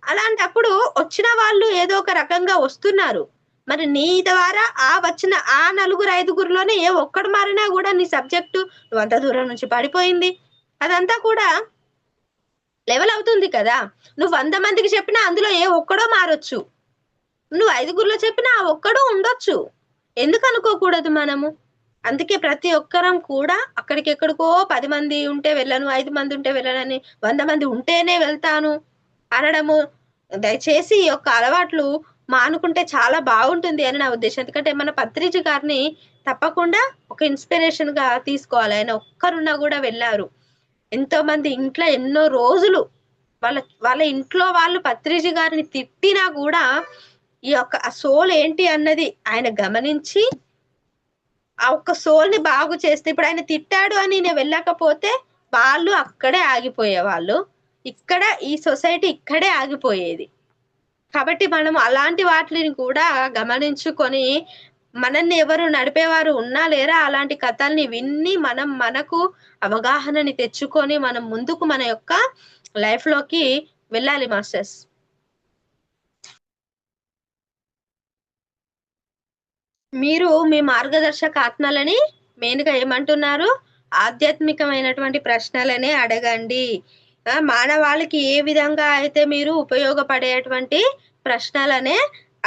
అలాంటప్పుడు వచ్చిన వాళ్ళు ఏదో ఒక రకంగా వస్తున్నారు, మరి నీ ద్వారా వచ్చిన ఆ 4-5గురిలోనే ఏ ఒక్కడు మారినా కూడా నీ సబ్జెక్టు నువ్వు అంత దూరం నుంచి పడిపోయింది అదంతా కూడా లెవెల్ అవుతుంది కదా. నువ్వు 100 మందికి చెప్పినా అందులో ఏ ఒక్కడో మారొచ్చు, నువ్వు 5గురిలో చెప్పినా ఆ ఒక్కడో ఉండొచ్చు. ఎందుకు అనుకోకూడదు మనము? అందుకే ప్రతి ఒక్కరం కూడా అక్కడికి ఎక్కడికో 10 మంది ఉంటే వెళ్ళను, 5 మంది ఉంటే వెళ్ళనని 100 మంది ఉంటేనే వెళ్తాను అనడము దయచేసి ఈ యొక్క అలవాట్లు మానుకుంటే చాలా బాగుంటుంది అని నా ఉద్దేశం. ఎందుకంటే మన పత్రిజీ గారిని తప్పకుండా ఒక ఇన్స్పిరేషన్ గా తీసుకోవాలి. ఆయన ఒక్కరున్నా కూడా వెళ్ళారు. ఎంతో మంది ఇంట్లో ఎన్నో రోజులు వాళ్ళ వాళ్ళ ఇంట్లో వాళ్ళు పత్రిజీ గారిని తిట్టినా కూడా ఈ యొక్క ఆ సోల్ ఏంటి అన్నది ఆయన గమనించి ఆ ఒక్క సోల్ ని బాగు చేస్తే, ఇప్పుడు ఆయన తిట్టాడు అని నేను వెళ్ళకపోతే వాళ్ళు అక్కడే ఆగిపోయేవాళ్ళు, ఇక్కడ ఈ సొసైటీ ఇక్కడే ఆగిపోయేది. కాబట్టి మనం అలాంటి వాటిని కూడా గమనించుకొని మనల్ని ఎవరు నడిపేవారు ఉన్నా లేరా అలాంటి కథల్ని విన్ని మనం మనకు అవగాహనని తెచ్చుకొని మనం ముందుకు మన యొక్క లైఫ్ లోకి వెళ్ళాలి మాస్టర్స్. మీరు మీ మార్గదర్శక ఆత్మలని మెయిన్ గా ఏమంటున్నారు? ఆధ్యాత్మికమైనటువంటి ప్రశ్నలనే అడగండి. మానవాళికి ఏ విధంగా అయితే మీరు ఉపయోగపడేటువంటి ప్రశ్నలనే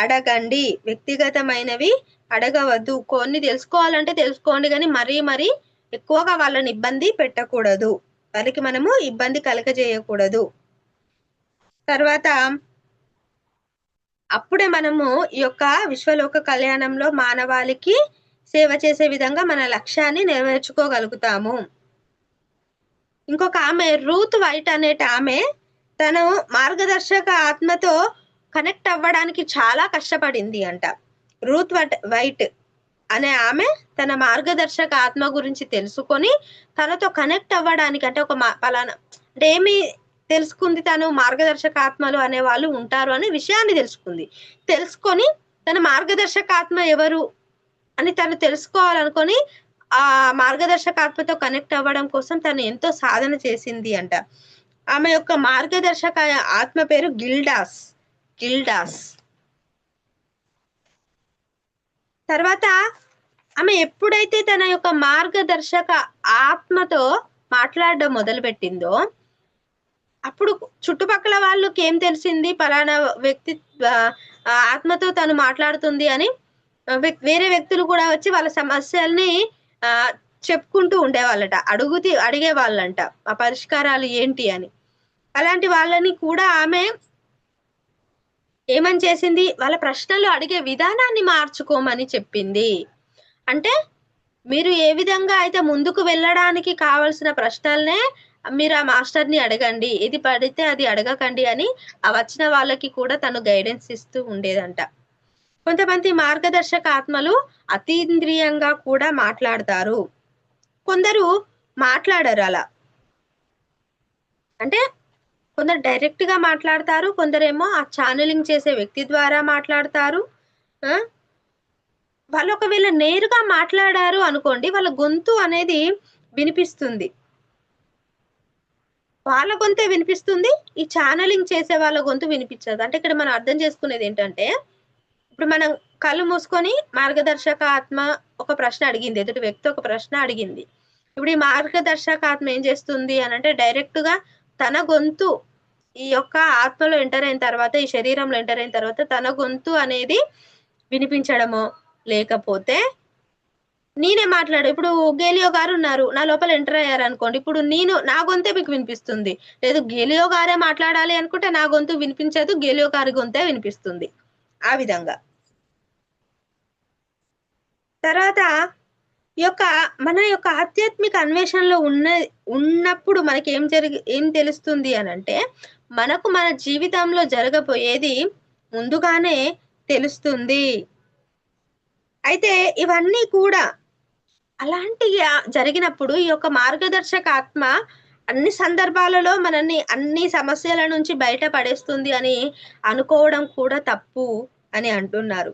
అడగండి, వ్యక్తిగతమైనవి అడగవద్దు. కొన్ని తెలుసుకోవాలంటే తెలుసుకోండి, కానీ మరీ ఎక్కువగా వాళ్ళని ఇబ్బంది పెట్టకూడదు, వాళ్ళకి మనము ఇబ్బంది కలగజేయకూడదు. తర్వాత అప్పుడే మనము ఈ యొక్క విశ్వలోక కళ్యాణంలో మానవాళికి సేవ చేసే విధంగా మన లక్ష్యాన్ని నెరవేర్చుకోగలుగుతాము. ఇంకొక ఆమె రూత్ వైట్ అనేట ఆమె తను మార్గదర్శక ఆత్మతో కనెక్ట్ అవ్వడానికి చాలా కష్టపడింది అంట. రూత్ వైట్ అనే ఆమె తన మార్గదర్శక ఆత్మ గురించి తెలుసుకొని తనతో కనెక్ట్ అవ్వడానికి, అంటే ఒక పలానా అంటే ఏమి తెలుసుకుంది, తను మార్గదర్శక ఆత్మలు అనే వాళ్ళు ఉంటారు అనే విషయాన్ని తెలుసుకొని తన మార్గదర్శక ఆత్మ ఎవరు అని తను తెలుసుకోవాలనుకొని ఆ మార్గదర్శక ఆత్మతో కనెక్ట్ అవ్వడం కోసం తను ఎంతో సాధన చేసింది అంట. ఆమె యొక్క మార్గదర్శక ఆత్మ పేరు గిల్డాస్. తర్వాత ఆమె ఎప్పుడైతే తన యొక్క మార్గదర్శక ఆత్మతో మాట్లాడడం మొదలుపెట్టిందో అప్పుడు చుట్టుపక్కల వాళ్ళకి ఏం తెలిసింది, పలానా వ్యక్తి ఆత్మతో తను మాట్లాడుతుంది అని వేరే వ్యక్తులు కూడా వచ్చి వాళ్ళ సమస్యల్ని చెప్పుకుంటూ ఉండేవాళ్ళట, అడిగే వాళ్ళంట ఆ పరిష్కారాలు ఏంటి అని. అలాంటి వాళ్ళని కూడా ఆమె ఏమని చేసింది, వాళ్ళ ప్రశ్నలు అడిగే విధానాన్ని మార్చుకోమని చెప్పింది. అంటే మీరు ఏ విధంగా అయితే ముందుకు వెళ్ళడానికి కావలసిన ప్రశ్నలనే మీరు ఆ మాస్టర్ని అడగండి, ఏది పడితే అది అడగకండి అని ఆ వచ్చిన వాళ్ళకి కూడా తను గైడెన్స్ ఇస్తూ ఉండేదంట. కొంతమంది మార్గదర్శక ఆత్మలు అతీంద్రియంగా కూడా మాట్లాడతారు, కొందరు మాట్లాడరు. అలా అంటే కొందరు డైరెక్ట్ గా మాట్లాడతారు, కొందరేమో ఆ ఛానలింగ్ చేసే వ్యక్తి ద్వారా మాట్లాడతారు. వాళ్ళు ఒకవేళ నేరుగా మాట్లాడారు అనుకోండి, వాళ్ళ గొంతు అనేది వినిపిస్తుంది, వాళ్ళ గొంతే వినిపిస్తుంది, ఈ ఛానలింగ్ చేసే వాళ్ళ గొంతు వినిపించదు. అంటే ఇక్కడ మనం అర్థం చేసుకునేది ఏంటంటే, ఇప్పుడు మనం కళ్ళు మూసుకొని మార్గదర్శక ఆత్మ ఒక ప్రశ్న అడిగింది, ఎదుటి వ్యక్తి ఒక ప్రశ్న అడిగింది. ఇప్పుడు ఈ మార్గదర్శక ఆత్మ ఏం చేస్తుంది అని అంటే డైరెక్ట్ గా తన గొంతు ఈ యొక్క ఆత్మలో ఎంటర్ అయిన తర్వాత, ఈ శరీరంలో ఎంటర్ అయిన తర్వాత తన గొంతు అనేది వినిపించడమో, లేకపోతే నేనే మాట్లాడు, ఇప్పుడు గేలియో గారు ఉన్నారు, నా లోపల ఎంటర్ అయ్యారు అనుకోండి, ఇప్పుడు నేను నా గొంతే మీకు వినిపిస్తుంది. లేదు గేలియో గారే మాట్లాడాలి అనుకుంటే నా గొంతు వినిపించదు, గేలియో గారి గొంతే వినిపిస్తుంది. ఆ విధంగా తర్వాత ఈ యొక్క మన యొక్క ఆధ్యాత్మిక అన్వేషణలో ఉన్నప్పుడు మనకి ఏం తెలుస్తుంది అని అంటే, మనకు మన జీవితంలో జరగబోయేది ముందుగానే తెలుస్తుంది. అయితే ఇవన్నీ కూడా అలాంటి జరిగినప్పుడు ఈ యొక్క మార్గదర్శక ఆత్మ అన్ని సందర్భాలలో మనల్ని అన్ని సమస్యల నుంచి బయట పడేస్తుంది అని అనుకోవడం కూడా తప్పు అని అంటున్నారు.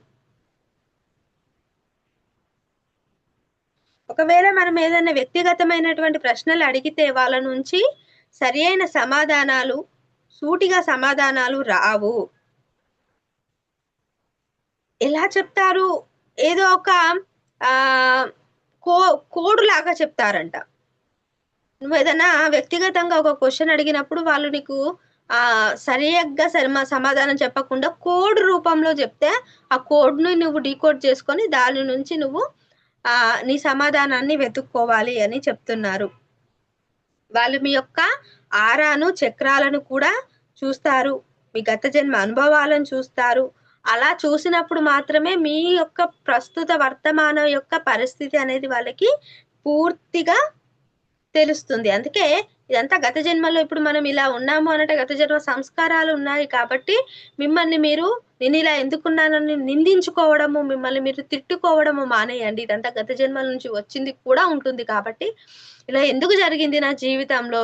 ఒకవేళ మనం ఏదైనా వ్యక్తిగతమైనటువంటి ప్రశ్నలు అడిగితే వాళ్ళ నుంచి సరి అయిన సమాధానాలు, సూటిగా సమాధానాలు రావు. ఎలా చెప్తారు? ఏదో ఒక ఆ కోడ్ లాగా చెప్తారంట. నువ్వు ఏదైనా వ్యక్తిగతంగా ఒక క్వశ్చన్ అడిగినప్పుడు వాళ్ళు నీకు సరిగ్గా సమాధానం చెప్పకుండా కోడ్ రూపంలో చెప్తే, ఆ కోడ్‌ని నువ్వు డీకోడ్ చేసుకొని దాని నుంచి నువ్వు నీ సమాధానాన్ని వెతుక్కోవాలి అని చెప్తున్నారు. వాళ్ళు మీ యొక్క ఆరాను, చక్రాలను కూడా చూస్తారు. మీ గత జన్మ అనుభవాలను చూస్తారు. అలా చూసినప్పుడు మాత్రమే మీ యొక్క ప్రస్తుత వర్తమానం యొక్క పరిస్థితి అనేది వాళ్ళకి పూర్తిగా తెలుస్తుంది. అందుకే ఇదంతా గత జన్మలో ఇప్పుడు మనం ఇలా ఉన్నాము అనంటే గత జన్మ సంస్కారాలు ఉన్నాయి కాబట్టి మిమ్మల్ని మీరు నేనిలా ఎందుకున్నానని నిందించుకోవడము, మిమ్మల్ని మీరు తిట్టుకోవడము మానేయండి. ఇదంతా గత జన్మల నుంచి వచ్చింది కూడా ఉంటుంది కాబట్టి, ఇలా ఎందుకు జరిగింది నా జీవితంలో?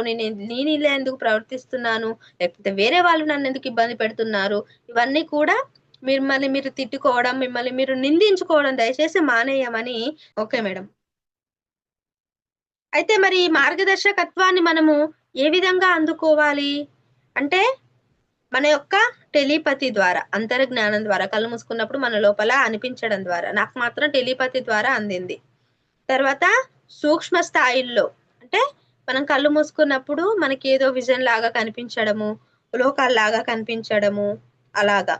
నేనిలా ఎందుకు ప్రవర్తిస్తున్నాను? లేకపోతే వేరే వాళ్ళు నన్నెందుకు ఇబ్బంది పెడుతున్నారు? ఇవన్నీ కూడా మిమ్మల్ని మీరు తిట్టుకోవడం, మిమ్మల్ని మీరు నిందించుకోవడం దయచేసి మానేయమని. Okay madam. అయితే మరి ఈ మార్గదర్శకత్వాన్ని మనము ఏ విధంగా అందుకోవాలి? అంటే మన యొక్క టెలిపతి ద్వారా, అంతర్జ్ఞానం ద్వారా, కళ్ళు మూసుకున్నప్పుడు మన లోపల అనిపించడం ద్వారా. నాకు మాత్రం టెలిపతి ద్వారా అందింది. తర్వాత సూక్ష్మ స్థాయిల్లో అంటే మనం కళ్ళు మూసుకున్నప్పుడు మనకి ఏదో విజన్ లాగా కనిపించడము, లోకాల్లాగా కనిపించడము అలాగా.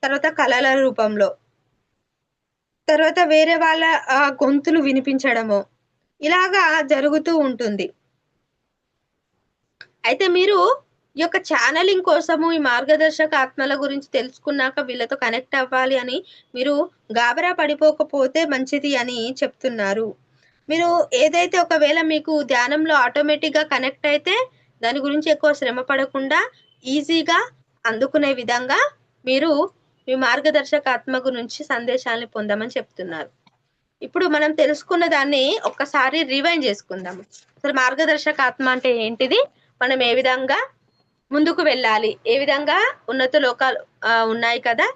తర్వాత కలల రూపంలో. తర్వాత వేరే వాళ్ళ గొంతులు వినిపించడము. ఇలాగా జరుగుతూ ఉంటుంది. అయితే మీరు ఈ యొక్క ఛానలింగ్ కోసము ఈ మార్గదర్శక ఆత్మల గురించి తెలుసుకున్నాక వీళ్ళతో కనెక్ట్ అవ్వాలి అని మీరు గాబరా పడిపోకపోతే మంచిది అని చెప్తున్నారు. మీరు ఏదైతే ఒకవేళ మీకు ధ్యానంలో ఆటోమేటిక్‌గా కనెక్ట్ అయితే దాని గురించి ఎక్కువ శ్రమ పడకుండా ఈజీగా అందుకునే విధంగా మీరు మీ మార్గదర్శక ఆత్మ గురించి సందేశాల్ని పొందమని చెప్తున్నారు. ఇప్పుడు మనం తెలుసుకున్న దాన్ని ఒక్కసారి రివైండ్ చేసుకుందాము. అసలు మార్గదర్శక ఆత్మ అంటే ఏంటిది? మనం ఏ విధంగా ముందుకు వెళ్ళాలి? ఏ విధంగా ఉన్నత లోకాలు ఉన్నాయి కదా!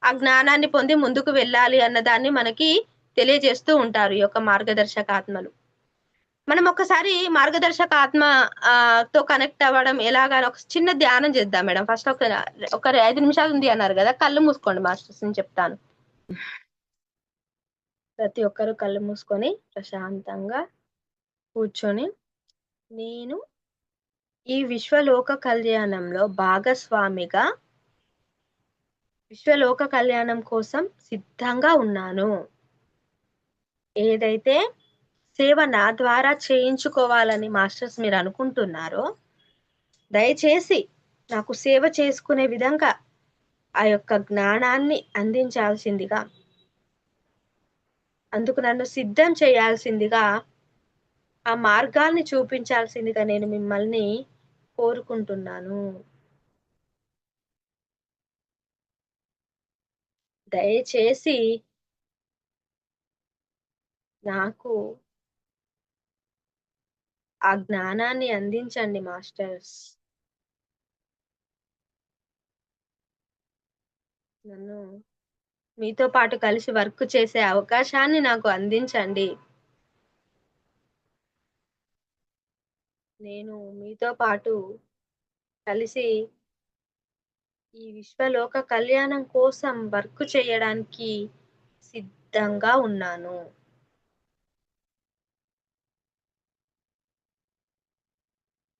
ఆ జ్ఞానాన్ని పొంది ముందుకు వెళ్ళాలి అన్న దాన్ని మనకి తెలియజేస్తూ ఉంటారు ఈ యొక్క మార్గదర్శక ఆత్మలు. మనం ఒక్కసారి మార్గదర్శక ఆత్మ తో కనెక్ట్ అవ్వడం ఎలాగా ఒక చిన్న ధ్యానం చేద్దాం మేడం. ఫస్ట్ ఒక 5 నిమిషాలు ఉంది అన్నారు కదా! కళ్ళు మూసుకోండి మాస్టర్స్, నేను చెప్తాను. ప్రతి ఒక్కరు కళ్ళు మూసుకొని ప్రశాంతంగా కూర్చొని, నేను ఈ విశ్వలోక కళ్యాణంలో భాగస్వామిగా విశ్వలోక కళ్యాణం కోసం సిద్ధంగా ఉన్నాను. ఏదైతే సేవ నా ద్వారా చేయించుకోవాలని మాస్టర్స్ మీరు అనుకుంటున్నారో, దయచేసి నాకు సేవ చేసుకునే విధంగా ఆ యొక్క జ్ఞానాన్ని అందించాల్సిందిగా, అందుకు నన్ను సిద్ధం చేయాల్సిందిగా, ఆ మార్గాల్ని చూపించాల్సిందిగా నేను మిమ్మల్ని కోరుకుంటున్నాను. దయచేసి నాకు ఆ జ్ఞానాన్ని అందించండి మాస్టర్స్. నన్ను మీతో పాటు కలిసి వర్క్ చేసే అవకాశాన్ని నాకు అందించండి. నేను మీతో పాటు కలిసి ఈ విశ్వలోక కళ్యాణం కోసం వర్క్ చేయడానికి సిద్ధంగా ఉన్నాను.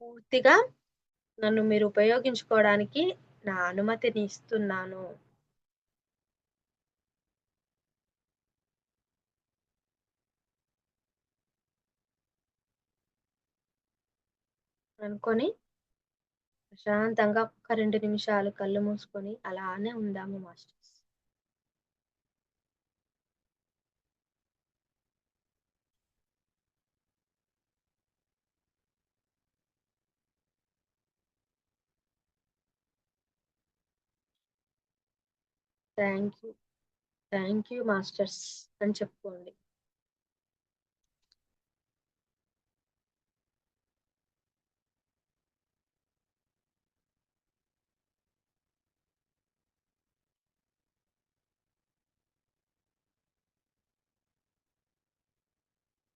పూర్తిగా నన్ను మీరు ఉపయోగించుకోవడానికి నా అనుమతిని ఇస్తున్నాను. అనుకొని ప్రశాంతంగా ఒక 2 నిమిషాలు కళ్ళు మూసుకొని అలానే ఉందాము మాస్టర్స్. థ్యాంక్ యూ మాస్టర్స్ అని చెప్పుకోండి.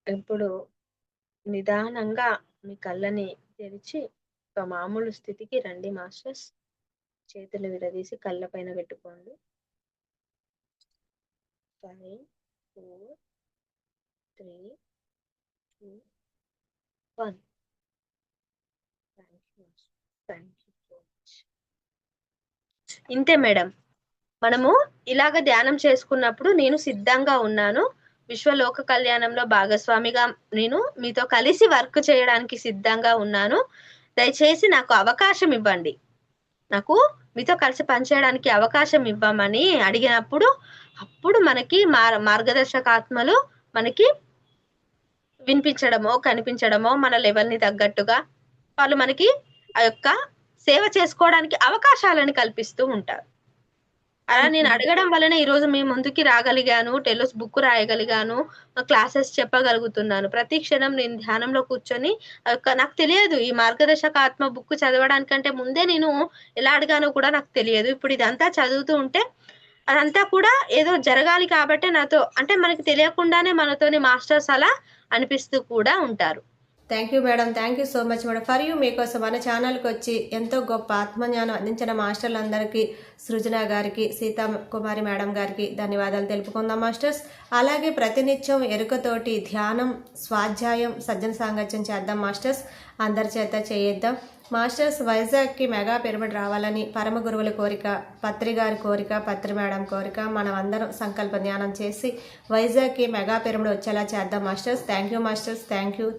ఇప్పుడు నిదానంగా మీ కళ్ళని తెరిచి ఒక మామూలు స్థితికి రండి మాస్టర్స్. చేతులు విడదీసి కళ్ళ పైన పెట్టుకోండి. 5 4 3 2 1. ఇంతే మేడం. మనము ఇలాగ ధ్యానం చేసుకున్నప్పుడు నేను సిద్ధంగా ఉన్నాను, విశ్వలోక కళ్యాణంలో భాగస్వామిగా నేను మీతో కలిసి వర్క్ చేయడానికి సిద్ధంగా ఉన్నాను, దయచేసి నాకు అవకాశం ఇవ్వండి, నాకు మీతో కలిసి పనిచేయడానికి అవకాశం ఇవ్వమని అడిగినప్పుడు అప్పుడు మనకి మార్గదర్శకాత్మలు మనకి వినిపించడమో కనిపించడమో మన లెవెల్ని తగ్గట్టుగా వాళ్ళు మనకి ఆ యొక్క సేవ చేసుకోవడానికి అవకాశాలను కల్పిస్తూ ఉంటారు. అలా నేను అడగడం వలన ఈరోజు మీ ముందుకి రాగలిగాను, టెలోస్ బుక్ రాయగలిగాను, క్లాసెస్ చెప్పగలుగుతున్నాను. ప్రతి క్షణం నేను ధ్యానంలో కూర్చొని నాకు తెలియదు ఈ మార్గదర్శక ఆత్మ బుక్ చదవడానికంటే ముందే నేను ఎలా అడిగానో కూడా నాకు తెలియదు. ఇప్పుడు ఇదంతా చదువుతూ ఉంటే అదంతా కూడా ఏదో జరగాలి కాబట్టి నాతో అంటే మనకి తెలియకుండానే మనతోని మాస్టర్స్ అలా అనిపిస్తూ కూడా ఉంటారు. Thank you madam, thank you so much madam. For you మీకోసం మన ఛానల్కి వచ్చి ఎంతో గొప్ప ఆత్మజ్ఞానం అందించిన మాస్టర్లందరికీ, సృజన గారికి, సీతా కుమారి మేడం గారికి ధన్యవాదాలు తెలుపుకుందాం మాస్టర్స్. అలాగే ప్రతినిత్యం ఎరుకతోటి ధ్యానం, స్వాధ్యాయం, సజ్జన సాంగత్యం చేద్దాం మాస్టర్స్. అందరి చేత చేయిద్దాం మాస్టర్స్. వైజాగ్కి మెగా పిరమిడ్ రావాలని పరమ గురువుల కోరిక, పత్రి గారి కోరిక, పత్రి మేడం కోరిక, మనం అందరం సంకల్ప ధ్యానం చేసి వైజాగ్కి మెగా పిరమిడ్ వచ్చేలా చేద్దాం masters. Thank you masters. Thank you.